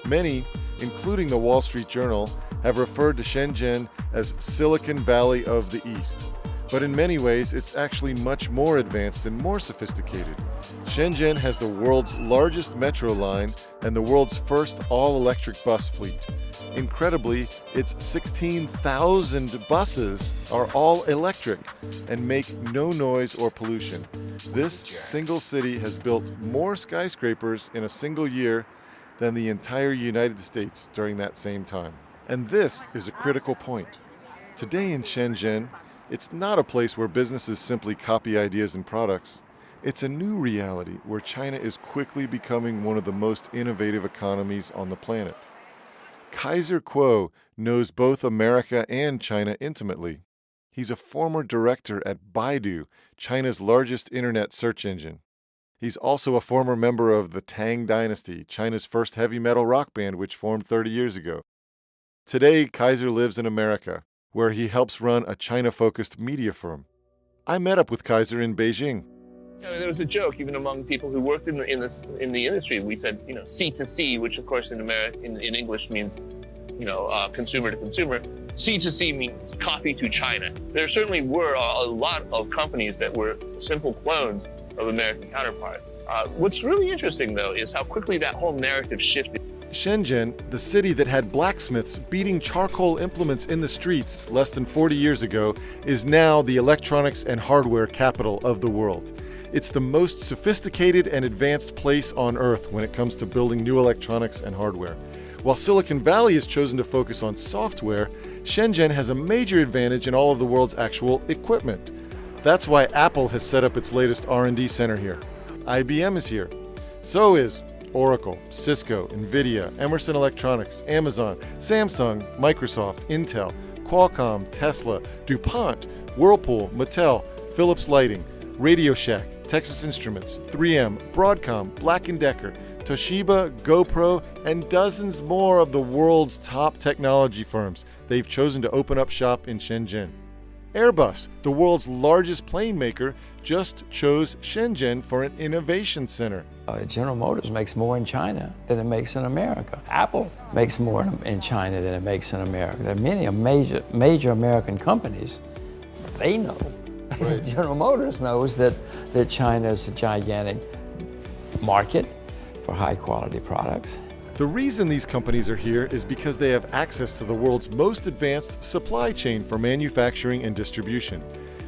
Many, including the Wall Street Journal, have referred to Shenzhen as Silicon Valley of the East. But in many ways, it's actually much more advanced and more sophisticated. Shenzhen has the world's largest metro line and the world's first all-electric bus fleet. Incredibly, its 16,000 buses are all electric and make no noise or pollution. This single city has built more skyscrapers in a single year than the entire United States during that same time. And this is a critical point. Today in Shenzhen, it's not a place where businesses simply copy ideas and products. It's a new reality where China is quickly becoming one of the most innovative economies on the planet. Kaiser Kuo knows both America and China intimately. He's a former director at Baidu, China's largest internet search engine. He's also a former member of the Tang Dynasty, China's first heavy metal rock band which formed 30 years ago. Today, Kaiser lives in America, where he helps run a China-focused media firm. I met up with Kaiser in Beijing. There was a joke even among people who worked in the industry. We said, C2C, which of course in English means, consumer to consumer. C2C means copy to China. There certainly were a lot of companies that were simple clones of American counterparts. What's really interesting, though, is how quickly that whole narrative shifted. Shenzhen, the city that had blacksmiths beating charcoal implements in the streets less than 40 years ago, is now the electronics and hardware capital of the world. It's the most sophisticated and advanced place on Earth when it comes to building new electronics and hardware. While Silicon Valley has chosen to focus on software, Shenzhen has a major advantage in all of the world's actual equipment. That's why Apple has set up its latest R&D center here. IBM is here. So is Oracle, Cisco, Nvidia, Emerson Electronics, Amazon, Samsung, Microsoft, Intel, Qualcomm, Tesla, DuPont, Whirlpool, Mattel, Philips Lighting, Radio Shack, Texas Instruments, 3M, Broadcom, Black & Decker, Toshiba, GoPro, and dozens more of the world's top technology firms. They've chosen to open up shop in Shenzhen. Airbus, the world's largest plane maker, just chose Shenzhen for an innovation center. General Motors makes more in China than it makes in America. Apple makes more in China than it makes in America. There are many major American companies. They know General Motors knows that China is a gigantic market for high quality products. The reason these companies are here is because they have access to the world's most advanced supply chain for manufacturing and distribution.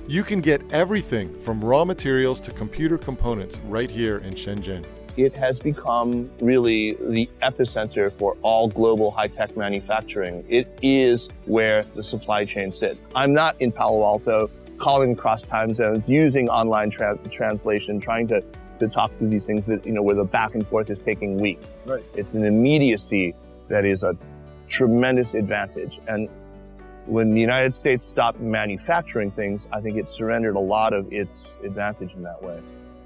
You can get everything from raw materials to computer components right here in Shenzhen. It has become really the epicenter for all global high-tech manufacturing. It is where the supply chain sits. I'm not in Palo Alto calling across time zones, using online translation, trying to talk through these things that, where the back and forth is taking weeks. Right. It's an immediacy that is a tremendous advantage. And when the United States stopped manufacturing things, I think it surrendered a lot of its advantage in that way.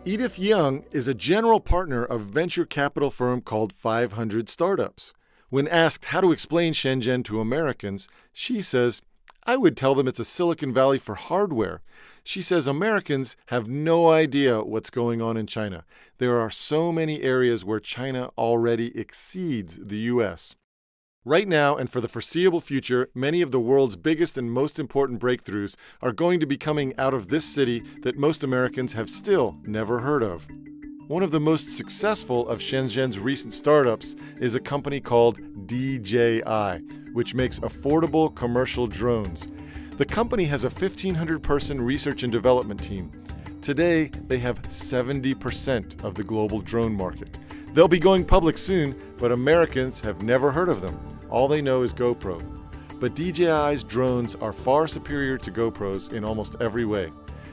Edith Young is a general partner of a venture capital firm called 500 Startups. When asked how to explain Shenzhen to Americans, she says, I would tell them it's a Silicon Valley for hardware. She says Americans have no idea what's going on in China. There are so many areas where China already exceeds the U.S. Right now and for the foreseeable future, many of the world's biggest and most important breakthroughs are going to be coming out of this city that most Americans have still never heard of. One of the most successful of Shenzhen's recent startups is a company called DJI, which makes affordable commercial drones. The company has a 1,500-person research and development team. Today, they have 70% of the global drone market. They'll be going public soon, but Americans have never heard of them. All they know is GoPro. But DJI's drones are far superior to GoPros in almost every way.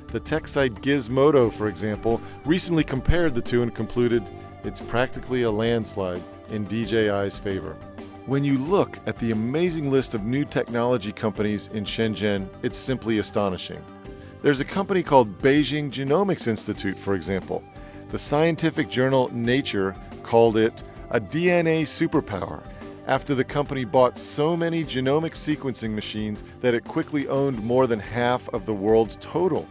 The tech site Gizmodo, for example, recently compared the two and concluded it's practically a landslide in DJI's favor. When you look at the amazing list of new technology companies in Shenzhen, it's simply astonishing. There's a company called Beijing Genomics Institute, for example. The scientific journal Nature called it a DNA superpower after the company bought so many genomic sequencing machines that it quickly owned more than half of the world's total.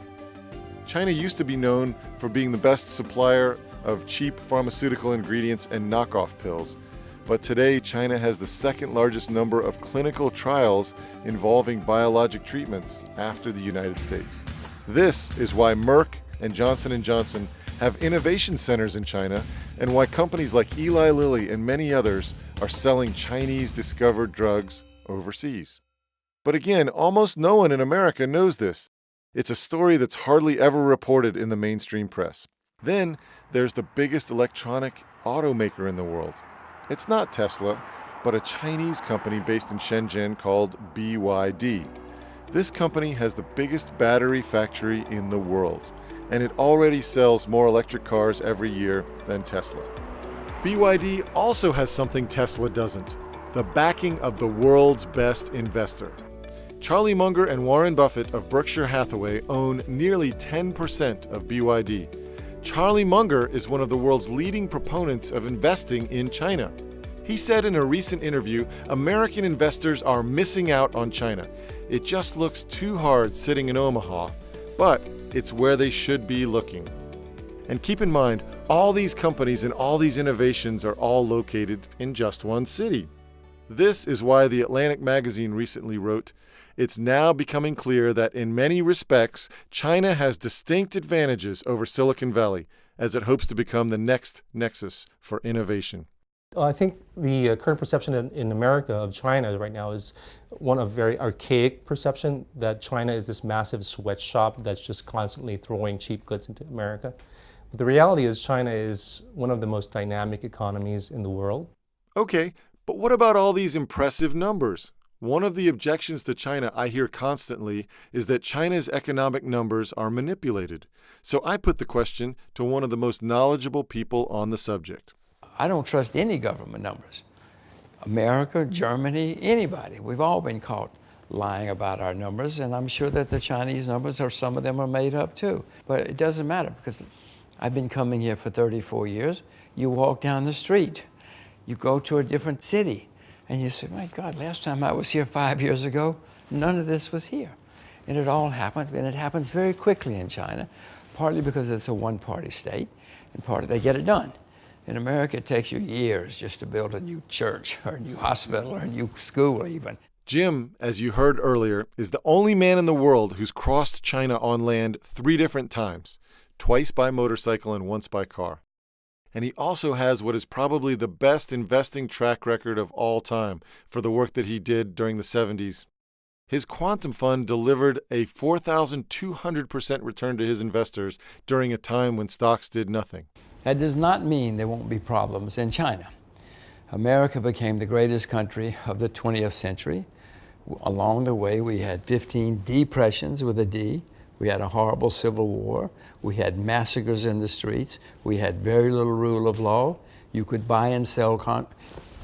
China used to be known for being the best supplier of cheap pharmaceutical ingredients and knockoff pills, but today China has the second largest number of clinical trials involving biologic treatments after the United States. This is why Merck and Johnson & Johnson have innovation centers in China, and why companies like Eli Lilly and many others are selling Chinese-discovered drugs overseas. But again, almost no one in America knows this. It's a story that's hardly ever reported in the mainstream press. Then there's the biggest electronic automaker in the world. It's not Tesla, but a Chinese company based in Shenzhen called BYD. This company has the biggest battery factory in the world, and it already sells more electric cars every year than Tesla. BYD also has something Tesla doesn't: the backing of the world's best investor. Charlie Munger and Warren Buffett of Berkshire Hathaway own nearly 10% of BYD. Charlie Munger is one of the world's leading proponents of investing in China. He said in a recent interview, American investors are missing out on China. It just looks too hard sitting in Omaha, but it's where they should be looking. And keep in mind, all these companies and all these innovations are all located in just one city. This is why The Atlantic magazine recently wrote, "It's now becoming clear that in many respects, China has distinct advantages over Silicon Valley as it hopes to become the next nexus for innovation." I think the current perception in America of China right now is one of very archaic perception that China is this massive sweatshop that's just constantly throwing cheap goods into America. But the reality is China is one of the most dynamic economies in the world. Okay, but what about all these impressive numbers? One of the objections to China I hear constantly is that China's economic numbers are manipulated. So I put the question to one of the most knowledgeable people on the subject. I don't trust any government numbers. America, Germany, anybody. We've all been caught lying about our numbers, and I'm sure that the Chinese numbers, or some of them, are made up too. But it doesn't matter, because I've been coming here for 34 years. You walk down the street, you go to a different city, and you say, my God, last time I was here 5 years ago, none of this was here. And it all happens, and it happens very quickly in China, partly because it's a one-party state, and partly they get it done. In America, it takes you years just to build a new church, or a new hospital, or a new school even. Jim, as you heard earlier, is the only man in the world who's crossed China on land 3 different times, twice by motorcycle and once by car. And he also has what is probably the best investing track record of all time for the work that he did during the 70s. His quantum fund delivered a 4,200% return to his investors during a time when stocks did nothing. That does not mean there won't be problems in China. America became the greatest country of the 20th century. Along the way, we had 15 depressions with a D. We had a horrible civil war. We had massacres in the streets. We had very little rule of law. You could buy and sell,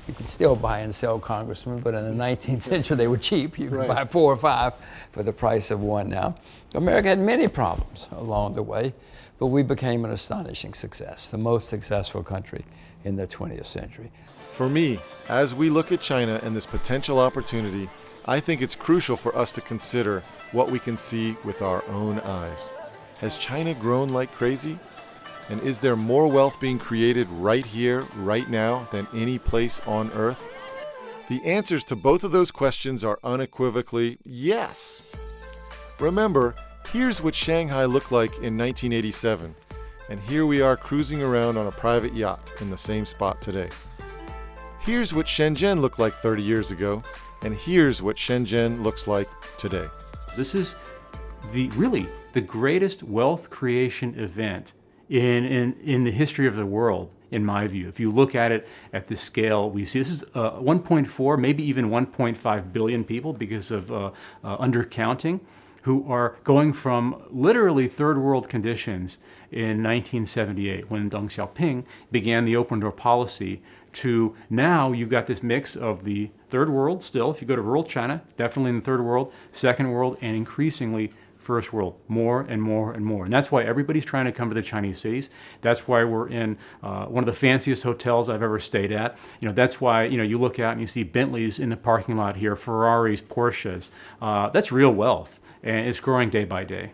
you could still buy and sell congressmen, but in the 19th century they were cheap. You could buy 4 or 5 for the price of 1 now. America had many problems along the way, but we became an astonishing success, the most successful country in the 20th century. For me, as we look at China and this potential opportunity, I think it's crucial for us to consider what we can see with our own eyes. Has China grown like crazy? And is there more wealth being created right here, right now, than any place on Earth? The answers to both of those questions are unequivocally yes. Remember, here's what Shanghai looked like in 1987, and here we are cruising around on a private yacht in the same spot today. Here's what Shenzhen looked like 30 years ago, and here's what Shenzhen looks like today. This is really the greatest wealth creation event in the history of the world, in my view. If you look at it at the scale we see, this is 1.4, maybe even 1.5 billion people because of undercounting, who are going from literally third world conditions in 1978 when Deng Xiaoping began the open door policy to now you've got this mix of the third world still, if you go to rural China, definitely in the third world, second world, and increasingly first world, more and more and more. And that's why everybody's trying to come to the Chinese cities. That's why we're in one of the fanciest hotels I've ever stayed at. That's why, you look out and you see Bentleys in the parking lot here, Ferraris, Porsches. That's real wealth, and it's growing day by day.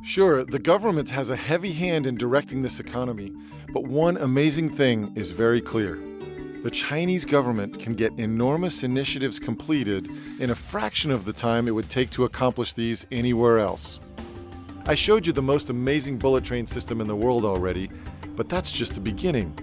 Sure, the government has a heavy hand in directing this economy, but one amazing thing is very clear. The Chinese government can get enormous initiatives completed in a fraction of the time it would take to accomplish these anywhere else. I showed you the most amazing bullet train system in the world already, but that's just the beginning.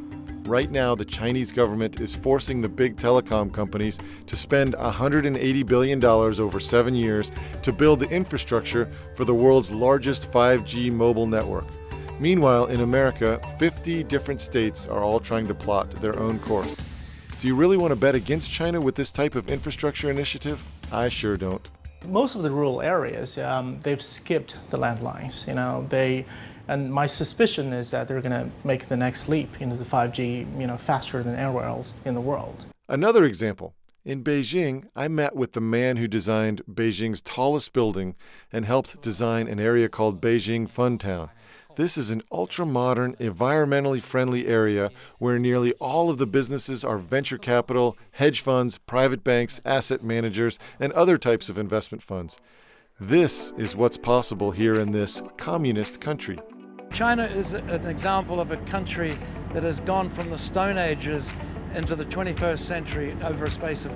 Right now, the Chinese government is forcing the big telecom companies to spend $180 billion over 7 years to build the infrastructure for the world's largest 5G mobile network. Meanwhile, in America, 50 different states are all trying to plot their own course. Do you really want to bet against China with this type of infrastructure initiative? I sure don't. Most of the rural areas, they've skipped the landlines. And my suspicion is that they're going to make the next leap into the 5G, faster than anywhere else in the world. Another example. In Beijing, I met with the man who designed Beijing's tallest building and helped design an area called Beijing Funtown. This is an ultra-modern, environmentally friendly area where nearly all of the businesses are venture capital, hedge funds, private banks, asset managers, and other types of investment funds. This is what's possible here in this communist country. China is an example of a country that has gone from the Stone Ages into the 21st century over a space of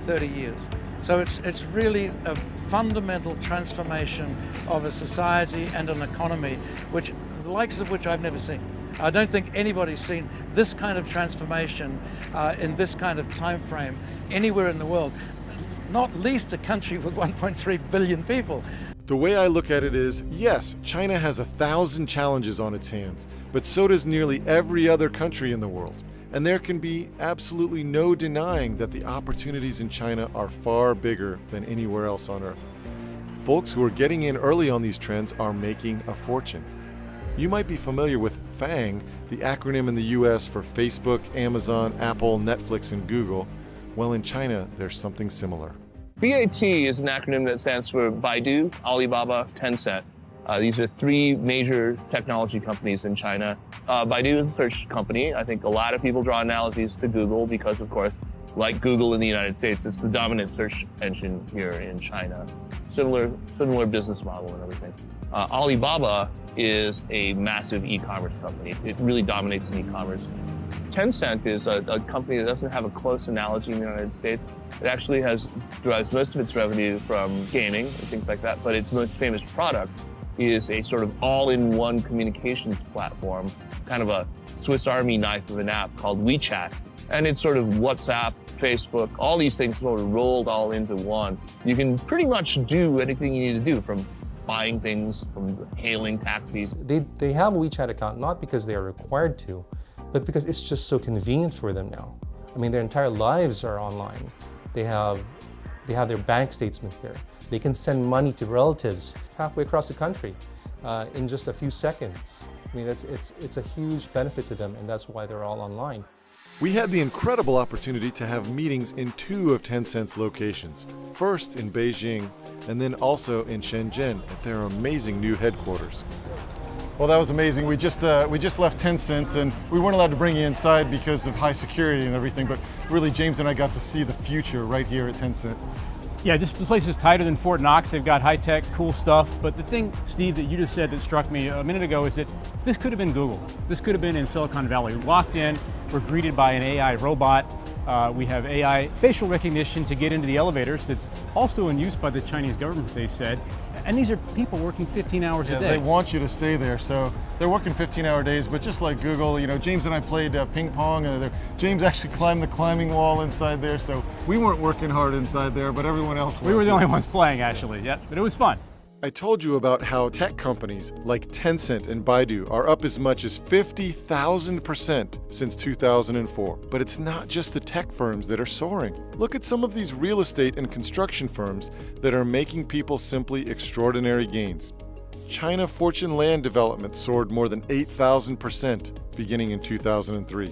30 years. So it's really a fundamental transformation of a society and an economy, the likes of which I've never seen. I don't think anybody's seen this kind of transformation in this kind of time frame anywhere in the world, not least a country with 1.3 billion people. The way I look at it is, yes, China has 1,000 challenges on its hands, but so does nearly every other country in the world. And there can be absolutely no denying that the opportunities in China are far bigger than anywhere else on Earth. Folks who are getting in early on these trends are making a fortune. You might be familiar with FANG, the acronym in the US for Facebook, Amazon, Apple, Netflix, and Google. Well, in China, there's something similar. BAT is an acronym that stands for Baidu, Alibaba, Tencent. These are 3 major technology companies in China. Baidu is a search company. I think a lot of people draw analogies to Google because, of course, like Google in the United States, it's the dominant search engine here in China. Similar business model and everything. Alibaba is a massive e-commerce company. It really dominates in e-commerce. Tencent is a company that doesn't have a close analogy in the United States. It actually derives most of its revenue from gaming and things like that, but its most famous product is a sort of all-in-one communications platform, kind of a Swiss Army knife of an app called WeChat. And it's sort of WhatsApp, Facebook, all these things sort of rolled all into one. You can pretty much do anything you need to do, from buying things, from hailing taxis. They have a WeChat account not because they are required to, but because it's just so convenient for them now. I mean, their entire lives are online. They have their bank statements there. They can send money to relatives halfway across the country in just a few seconds. I mean, it's a huge benefit to them, and that's why they're all online. We had the incredible opportunity to have meetings in 2 of Tencent's locations. First in Beijing, and then also in Shenzhen at their amazing new headquarters. Well, that was amazing. We just left Tencent, and we weren't allowed to bring you inside because of high security and everything, but really James and I got to see the future right here at Tencent. Yeah, this place is tighter than Fort Knox. They've got high-tech, cool stuff. But the thing, Steve, that you just said that struck me a minute ago is that this could have been Google. This could have been in Silicon Valley. We walked in, we're greeted by an AI robot. We have AI facial recognition to get into the elevators that's also in use by the Chinese government, they said. And these are people working 15 hours a day. They want you to stay there, so they're working 15-hour days, but just like Google, you know, James and I played ping pong, and James actually climbed the climbing wall inside there, so we weren't working hard inside there, but everyone else was. We were the only ones playing, actually, yeah, but it was fun. I told you about how tech companies like Tencent and Baidu are up as much as 50,000% since 2004. But it's not just the tech firms that are soaring. Look at some of these real estate and construction firms that are making people simply extraordinary gains. China Fortune Land Development soared more than 8,000% beginning in 2003.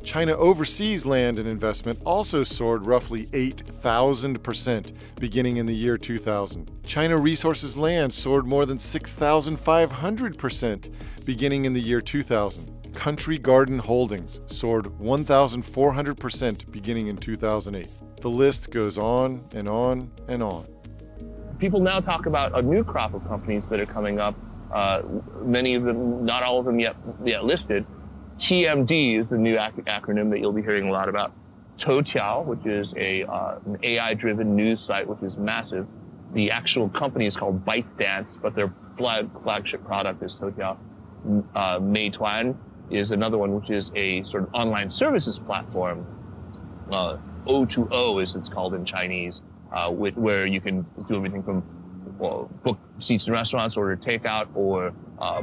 China Overseas Land and Investment also soared roughly 8,000% beginning in the year 2000. China Resources Land soared more than 6,500% beginning in the year 2000. Country Garden Holdings soared 1,400% beginning in 2008. The list goes on and on and on. People now talk about a new crop of companies that are coming up. Many of them, not all of them yet listed. TMD is the new acronym that you'll be hearing a lot about. Toutiao, which is an AI-driven news site, which is massive. The actual company is called ByteDance, but their flagship product is Toutiao. Meituan is another one, which is a sort of online services platform. O2O, as it's called in Chinese, where you can do everything from book seats in restaurants, order takeout, or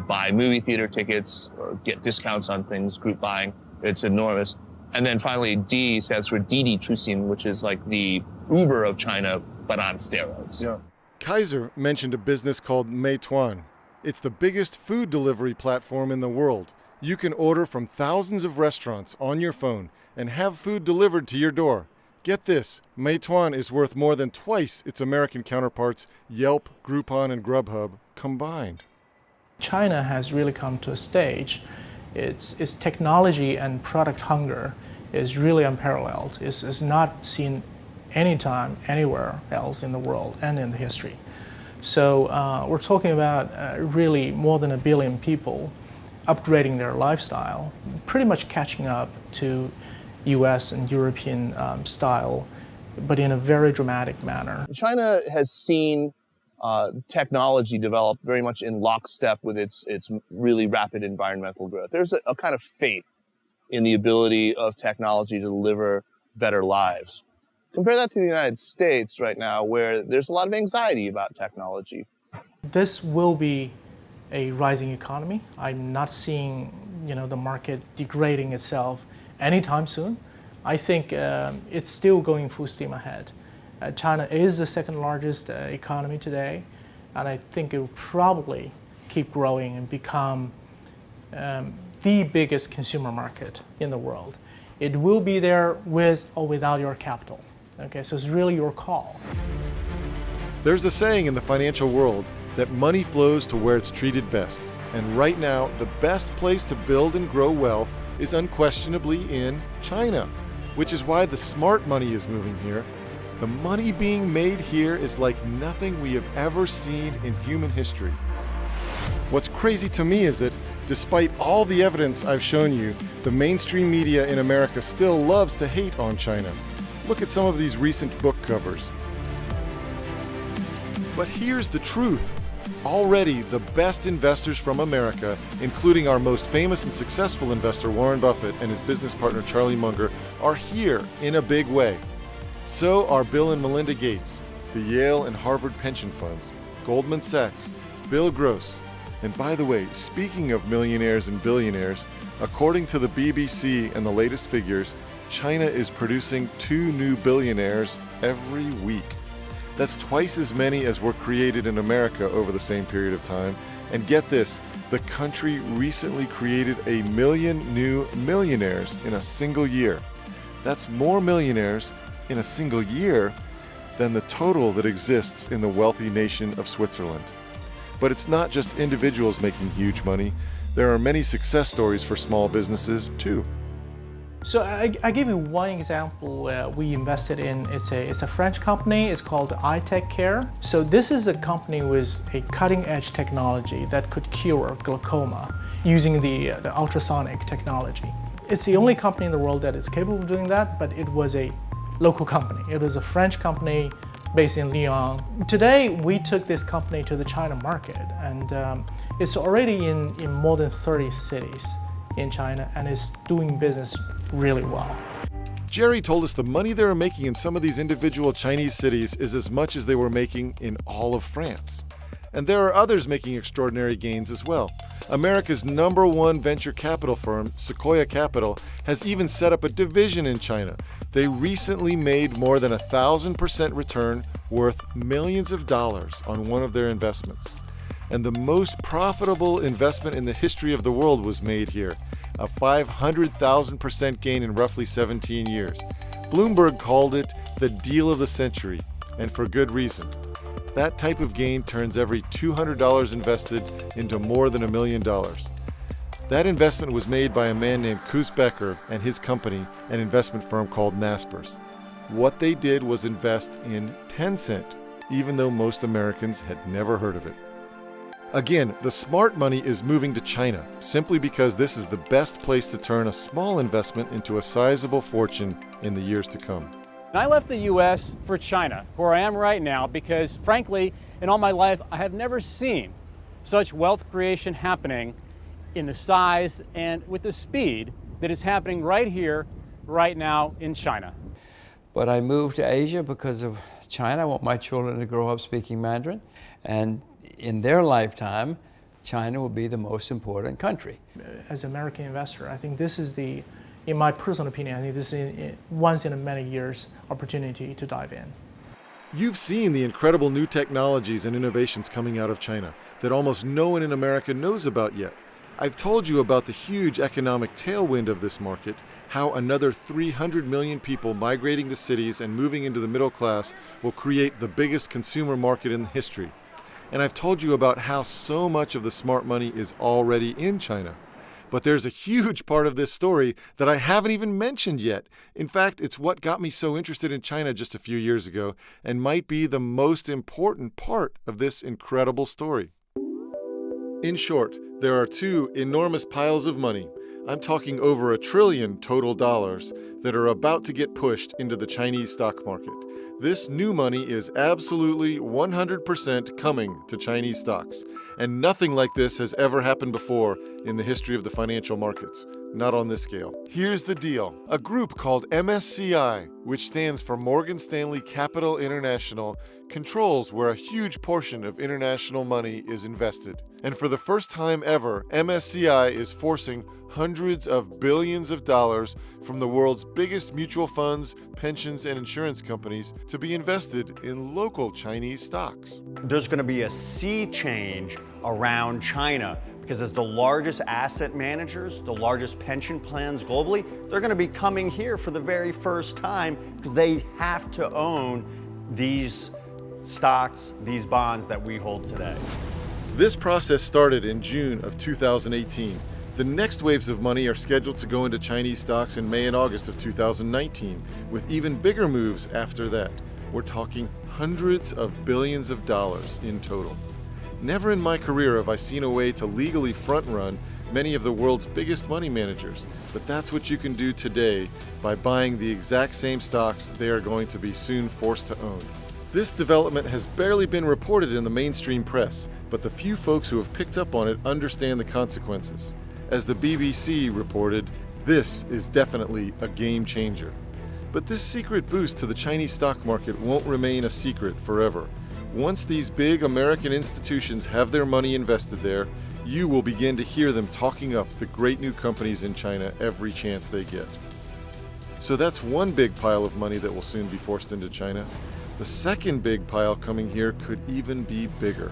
buy movie theater tickets, or get discounts on things, group buying. It's enormous. And then finally, D stands for Didi Chuxin, which is like the Uber of China, but on steroids. Yeah. Kaiser mentioned a business called Meituan. It's the biggest food delivery platform in the world. You can order from thousands of restaurants on your phone and have food delivered to your door. Get this, Meituan is worth more than twice its American counterparts, Yelp, Groupon, and Grubhub combined. China has really come to a stage. Its technology and product hunger is really unparalleled. It's not seen anytime, anywhere else in the world and in the history. So we're talking about really more than 1 billion people upgrading their lifestyle, pretty much catching up to US and European style, but in a very dramatic manner. China has seen technology develop very much in lockstep with its really rapid environmental growth. There's a kind of faith in the ability of technology to deliver better lives. Compare that to the United States right now, where there's a lot of anxiety about technology. This will be a rising economy. I'm not seeing, the market degrading itself anytime soon. I think it's still going full steam ahead. China is the second largest economy today, and I think it will probably keep growing and become the biggest consumer market in the world. It will be there with or without your capital. Okay, so it's really your call. There's a saying in the financial world that money flows to where it's treated best. And right now, the best place to build and grow wealth is unquestionably in China. which is why the smart money is moving here. The money being made here is like nothing we have ever seen in human history. What's crazy to me is that despite all the evidence I've shown you, the mainstream media in America still loves to hate on China. Look at some of these recent book covers. But here's the truth. Already, the best investors from America, including our most famous and successful investor Warren Buffett and his business partner Charlie Munger, are here in a big way. So are Bill and Melinda Gates, the Yale and Harvard pension funds, Goldman Sachs, Bill Gross. And by the way, speaking of millionaires and billionaires, according to the BBC and the latest figures, China is producing 2 new billionaires every week. That's twice as many as were created in America over the same period of time. And get this, the country recently created 1 million new millionaires in a single year. That's more millionaires in a single year than the total that exists in the wealthy nation of Switzerland. But it's not just individuals making huge money. There are many success stories for small businesses too. So I give you one example we invested in. It's a French company. It's called iTechCare. So this is a company with a cutting-edge technology that could cure glaucoma using the ultrasonic technology. It's the only company in the world that is capable of doing that, but it was a local company. It was a French company based in Lyon. Today, we took this company to the China market, and it's already in more than 30 cities in China, and is doing business really well. Jerry told us the money they were making in some of these individual Chinese cities is as much as they were making in all of France. And there are others making extraordinary gains as well. America's #1 venture capital firm, Sequoia Capital, has even set up a division in China. They recently made more than 1,000% return worth millions of dollars on one of their investments. And the most profitable investment in the history of the world was made here, a 500,000% gain in roughly 17 years. Bloomberg called it the deal of the century, and for good reason. That type of gain turns every $200 invested into more than $1 million. That investment was made by a man named Koos Becker and his company, an investment firm called Naspers. What they did was invest in Tencent, even though most Americans had never heard of it. Again, the smart money is moving to China, simply because this is the best place to turn a small investment into a sizable fortune in the years to come. I left the US for China, where I am right now, because frankly, in all my life, I have never seen such wealth creation happening in the size and with the speed that is happening right here, right now in China. But I moved to Asia because of China. I want my children to grow up speaking Mandarin, and in their lifetime, China will be the most important country. As an American investor, I think this is in my personal opinion, I think this is once in a many years opportunity to dive in. You've seen the incredible new technologies and innovations coming out of China that almost no one in America knows about yet. I've told you about the huge economic tailwind of this market, how another 300 million people migrating to cities and moving into the middle class will create the biggest consumer market in history. And I've told you about how so much of the smart money is already in China. But there's a huge part of this story that I haven't even mentioned yet. In fact, it's what got me so interested in China just a few years ago, and might be the most important part of this incredible story. In short, there are 2 enormous piles of money. I'm talking over $1 trillion total dollars that are about to get pushed into the Chinese stock market. This new money is absolutely 100% coming to Chinese stocks. And nothing like this has ever happened before in the history of the financial markets. Not on this scale. Here's the deal. A group called MSCI, which stands for Morgan Stanley Capital International, controls where a huge portion of international money is invested. And for the first time ever, MSCI is forcing hundreds of billions of dollars from the world's biggest mutual funds, pensions, and insurance companies to be invested in local Chinese stocks. There's going to be a sea change around China because as the largest asset managers, the largest pension plans globally, they're going to be coming here for the very first time because they have to own these stocks, these bonds that we hold today. This process started in June of 2018. The next waves of money are scheduled to go into Chinese stocks in May and August of 2019, with even bigger moves after that. We're talking hundreds of billions of dollars in total. Never in my career have I seen a way to legally front-run many of the world's biggest money managers, but that's what you can do today by buying the exact same stocks they are going to be soon forced to own. This development has barely been reported in the mainstream press, but the few folks who have picked up on it understand the consequences. As the BBC reported, this is definitely a game changer. But this secret boost to the Chinese stock market won't remain a secret forever. Once these big American institutions have their money invested there, you will begin to hear them talking up the great new companies in China every chance they get. So that's one big pile of money that will soon be forced into China. The second big pile coming here could even be bigger.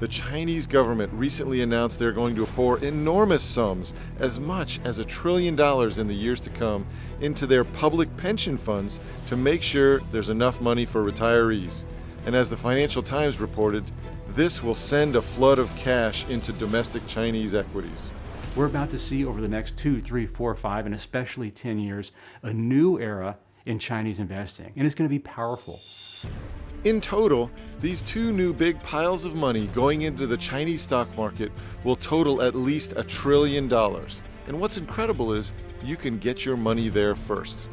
The Chinese government recently announced they're going to pour enormous sums, as much as $1 trillion in the years to come, into their public pension funds to make sure there's enough money for retirees. And as the Financial Times reported, this will send a flood of cash into domestic Chinese equities. We're about to see over the next 2, 3, 4, 5, and especially 10 years, a new era in Chinese investing, and it's going to be powerful. In total, these two new big piles of money going into the Chinese stock market will total at least $1 trillion. And what's incredible is you can get your money there first.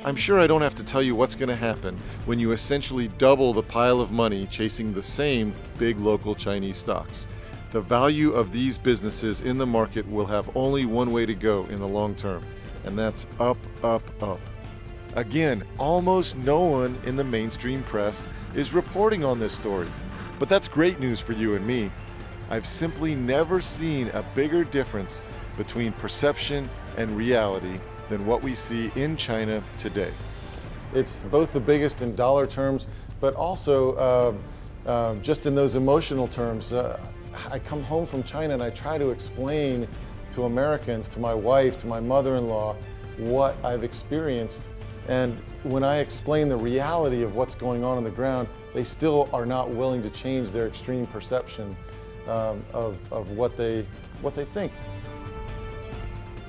I'm sure I don't have to tell you what's going to happen when you essentially double the pile of money chasing the same big local Chinese stocks. The value of these businesses in the market will have only one way to go in the long term, and that's up, up, up. Again, almost no one in the mainstream press is reporting on this story, but that's great news for you and me. I've simply never seen a bigger difference between perception and reality than what we see in China today. It's both the biggest in dollar terms, but also just in those emotional terms. I come home from China and I try to explain to Americans, to my wife, to my mother-in-law, what I've experienced. And when I explain the reality of what's going on the ground, they still are not willing to change their extreme perception of what they think.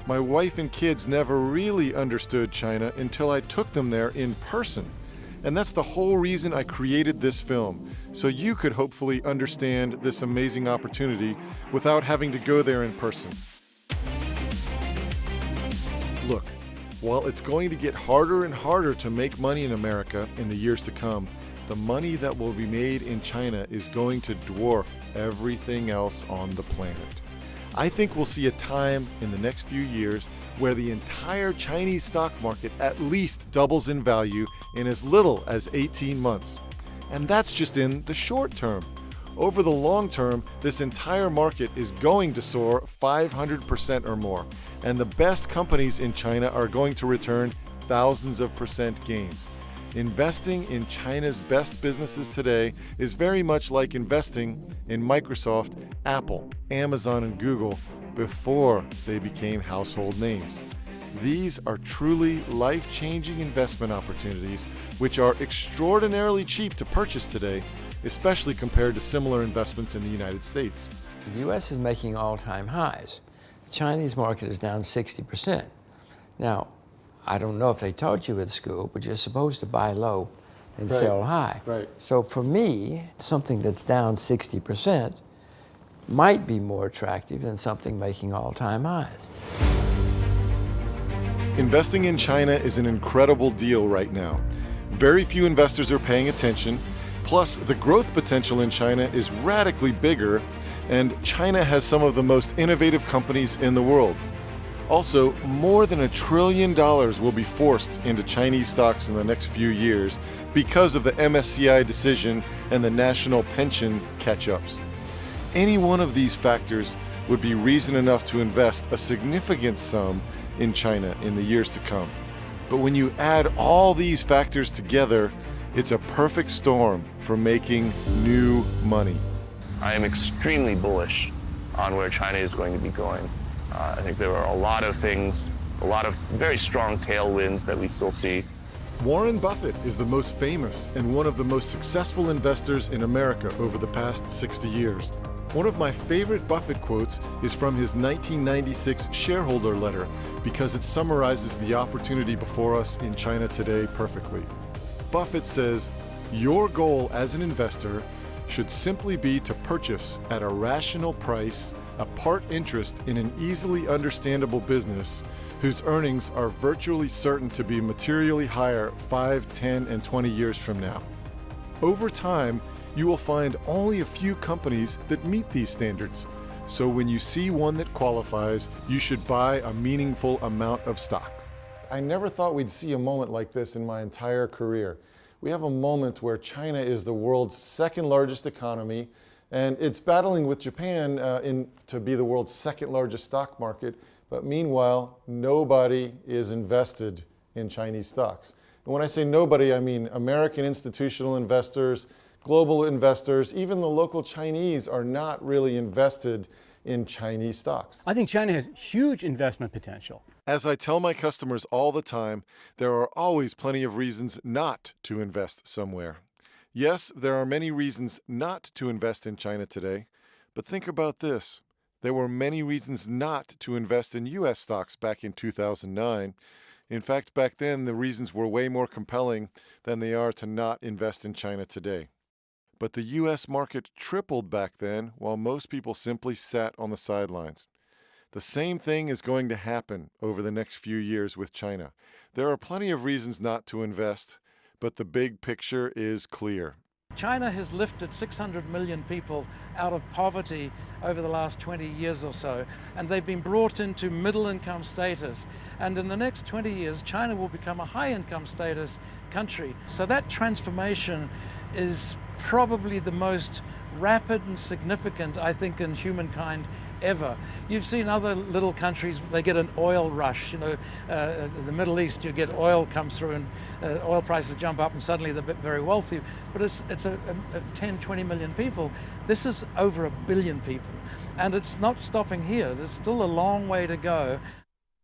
My wife and kids never really understood China until I took them there in person. And that's the whole reason I created this film, so you could hopefully understand this amazing opportunity without having to go there in person. Look, while it's going to get harder and harder to make money in America in the years to come, the money that will be made in China is going to dwarf everything else on the planet. I think we'll see a time in the next few years where the entire Chinese stock market at least doubles in value in as little as 18 months. And that's just in the short term. Over the long term, this entire market is going to soar 500% or more, and the best companies in China are going to return thousands of percent gains. Investing in China's best businesses today is very much like investing in Microsoft, Apple, Amazon, and Google before they became household names. These are truly life-changing investment opportunities which are extraordinarily cheap to purchase today, especially compared to similar investments in the United States. The U.S. is making all-time highs. The Chinese market is down 60%. Now, I don't know if they taught you at school, but you're supposed to buy low and sell high. Right. So for me, something that's down 60% might be more attractive than something making all-time highs. Investing in China is an incredible deal right now. Very few investors are paying attention. Plus, the growth potential in China is radically bigger, and China has some of the most innovative companies in the world. Also, more than $1 trillion will be forced into Chinese stocks in the next few years because of the MSCI decision and the national pension catch-ups. Any one of these factors would be reason enough to invest a significant sum in China in the years to come. But when you add all these factors together, it's a perfect storm for making new money. I am extremely bullish on where China is going to be going. I think there are a lot of things, a lot of very strong tailwinds that we still see. Warren Buffett is the most famous and one of the most successful investors in America over the past 60 years. One of my favorite Buffett quotes is from his 1996 shareholder letter because it summarizes the opportunity before us in China today perfectly. Buffett says, "Your goal as an investor should simply be to purchase at a rational price a part interest in an easily understandable business whose earnings are virtually certain to be materially higher 5, 10, and 20 years from now. Over time, you will find only a few companies that meet these standards. So when you see one that qualifies, you should buy a meaningful amount of stock." I never thought we'd see a moment like this in my entire career. We have a moment where China is the world's second largest economy, and it's battling with Japan to be the world's second largest stock market. But meanwhile, nobody is invested in Chinese stocks. And when I say nobody, I mean American institutional investors, global investors, even the local Chinese are not really invested in Chinese stocks. I think China has huge investment potential. As I tell my customers all the time, there are always plenty of reasons not to invest somewhere. Yes, there are many reasons not to invest in China today, but think about this. There were many reasons not to invest in U.S. stocks back in 2009. In fact, back then, the reasons were way more compelling than they are to not invest in China today. But the U.S. market tripled back then, while most people simply sat on the sidelines. The same thing is going to happen over the next few years with China. There are plenty of reasons not to invest, but the big picture is clear. China has lifted 600 million people out of poverty over the last 20 years or so, and they've been brought into middle income status. And in the next 20 years, China will become a high income status country. So that transformation is probably the most rapid and significant, I think, in humankind ever. You've seen other little countries, they get an oil rush, you know, the Middle East, you get oil comes through and oil prices jump up and suddenly they're very wealthy, but it's 10, 20 million people. This is over 1 billion people, and it's not stopping here. There's still a long way to go.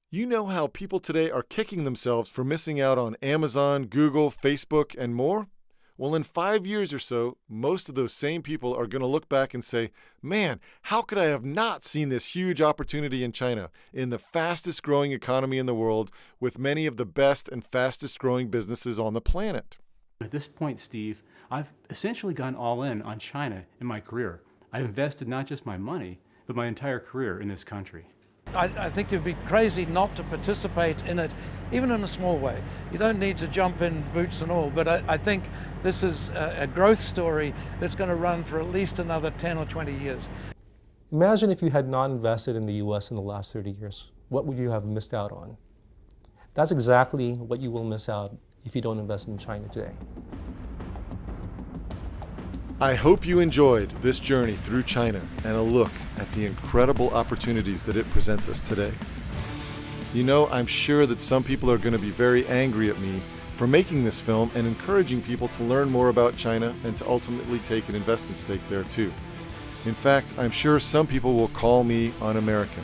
You know how people today are kicking themselves for missing out on Amazon, Google, Facebook, and more? Well, in 5 years or so, most of those same people are going to look back and say, "Man, how could I have not seen this huge opportunity in China, in the fastest growing economy in the world, with many of the best and fastest growing businesses on the planet?" At this point, Steve, I've essentially gone all in on China in my career. I've invested not just my money, but my entire career in this country. I think you'd be crazy not to participate in it, even in a small way. You don't need to jump in boots and all, but I think this is a growth story that's going to run for at least another 10 or 20 years. Imagine if you had not invested in the US in the last 30 years. What would you have missed out on? That's exactly what you will miss out if you don't invest in China today. I hope you enjoyed this journey through China and a look at the incredible opportunities that it presents us today. You know, I'm sure that some people are going to be very angry at me for making this film and encouraging people to learn more about China and to ultimately take an investment stake there too. In fact, I'm sure some people will call me un-American,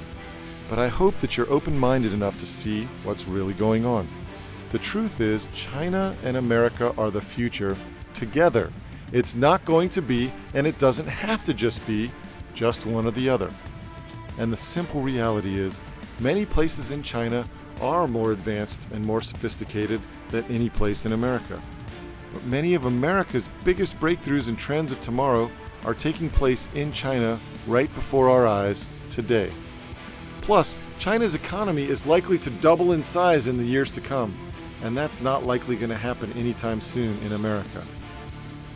but I hope that you're open-minded enough to see what's really going on. The truth is, China and America are the future together. It's not going to be, and it doesn't have to just be, just one or the other. And the simple reality is, many places in China are more advanced and more sophisticated than any place in America. But many of America's biggest breakthroughs and trends of tomorrow are taking place in China right before our eyes today. Plus, China's economy is likely to double in size in the years to come, and that's not likely going to happen anytime soon in America.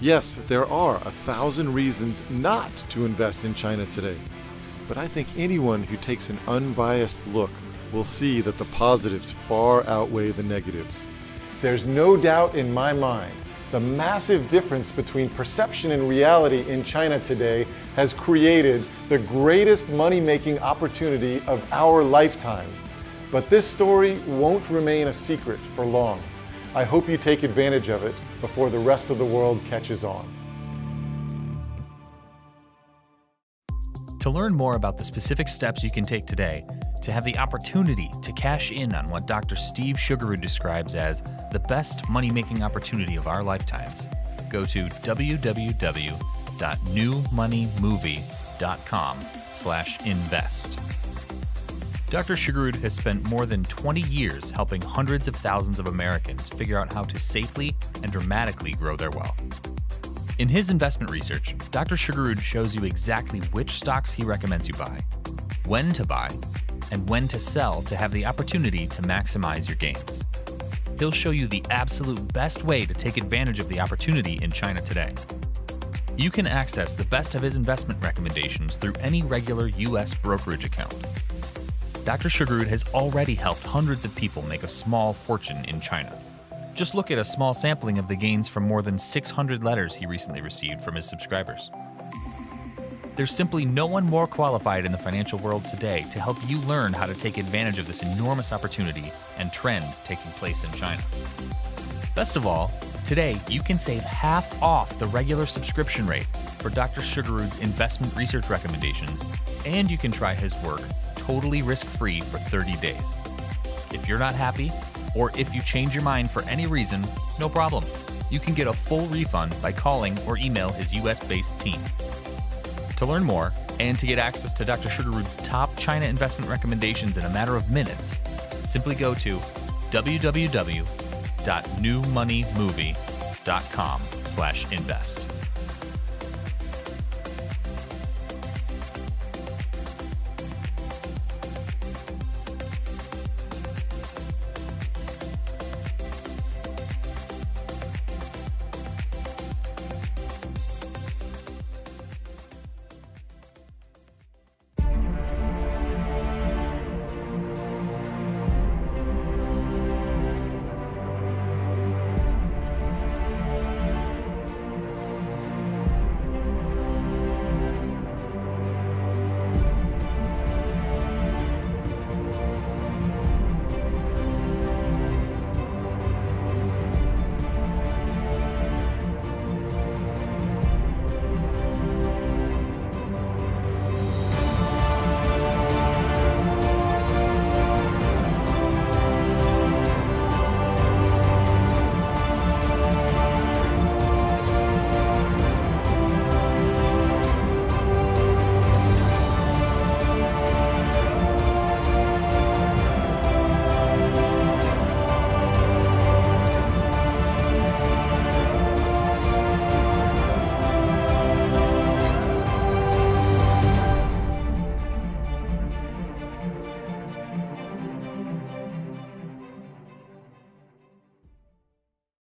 Yes, there are 1,000 reasons not to invest in China today, but I think anyone who takes an unbiased look will see that the positives far outweigh the negatives. There's no doubt in my mind the massive difference between perception and reality in China today has created the greatest money-making opportunity of our lifetimes. But this story won't remain a secret for long. I hope you take advantage of it before the rest of the world catches on. To learn more about the specific steps you can take today to have the opportunity to cash in on what Dr. Steve Sugarud describes as the best money-making opportunity of our lifetimes, go to www.newmoneymovie.com. drsugarwood.com/invest. Dr. Sugarwood has spent more than 20 years helping hundreds of thousands of Americans figure out how to safely and dramatically grow their wealth. In his investment research, Dr. Sugarwood shows you exactly which stocks he recommends you buy, when to buy, and when to sell to have the opportunity to maximize your gains. He'll show you the absolute best way to take advantage of the opportunity in China today. You can access the best of his investment recommendations through any regular U.S. brokerage account. Dr. Sugarwood has already helped hundreds of people make a small fortune in China. Just look at a small sampling of the gains from more than 600 letters he recently received from his subscribers. There's simply no one more qualified in the financial world today to help you learn how to take advantage of this enormous opportunity and trend taking place in China. Best of all, today you can save half off the regular subscription rate for Dr. Sugarwood's investment research recommendations, and you can try his work totally risk-free for 30 days. If you're not happy, or if you change your mind for any reason, no problem. You can get a full refund by calling or email his US-based team. To learn more, and to get access to Dr. Sugarwood's top China investment recommendations in a matter of minutes, simply go to www.newmoneymovie.com/invest.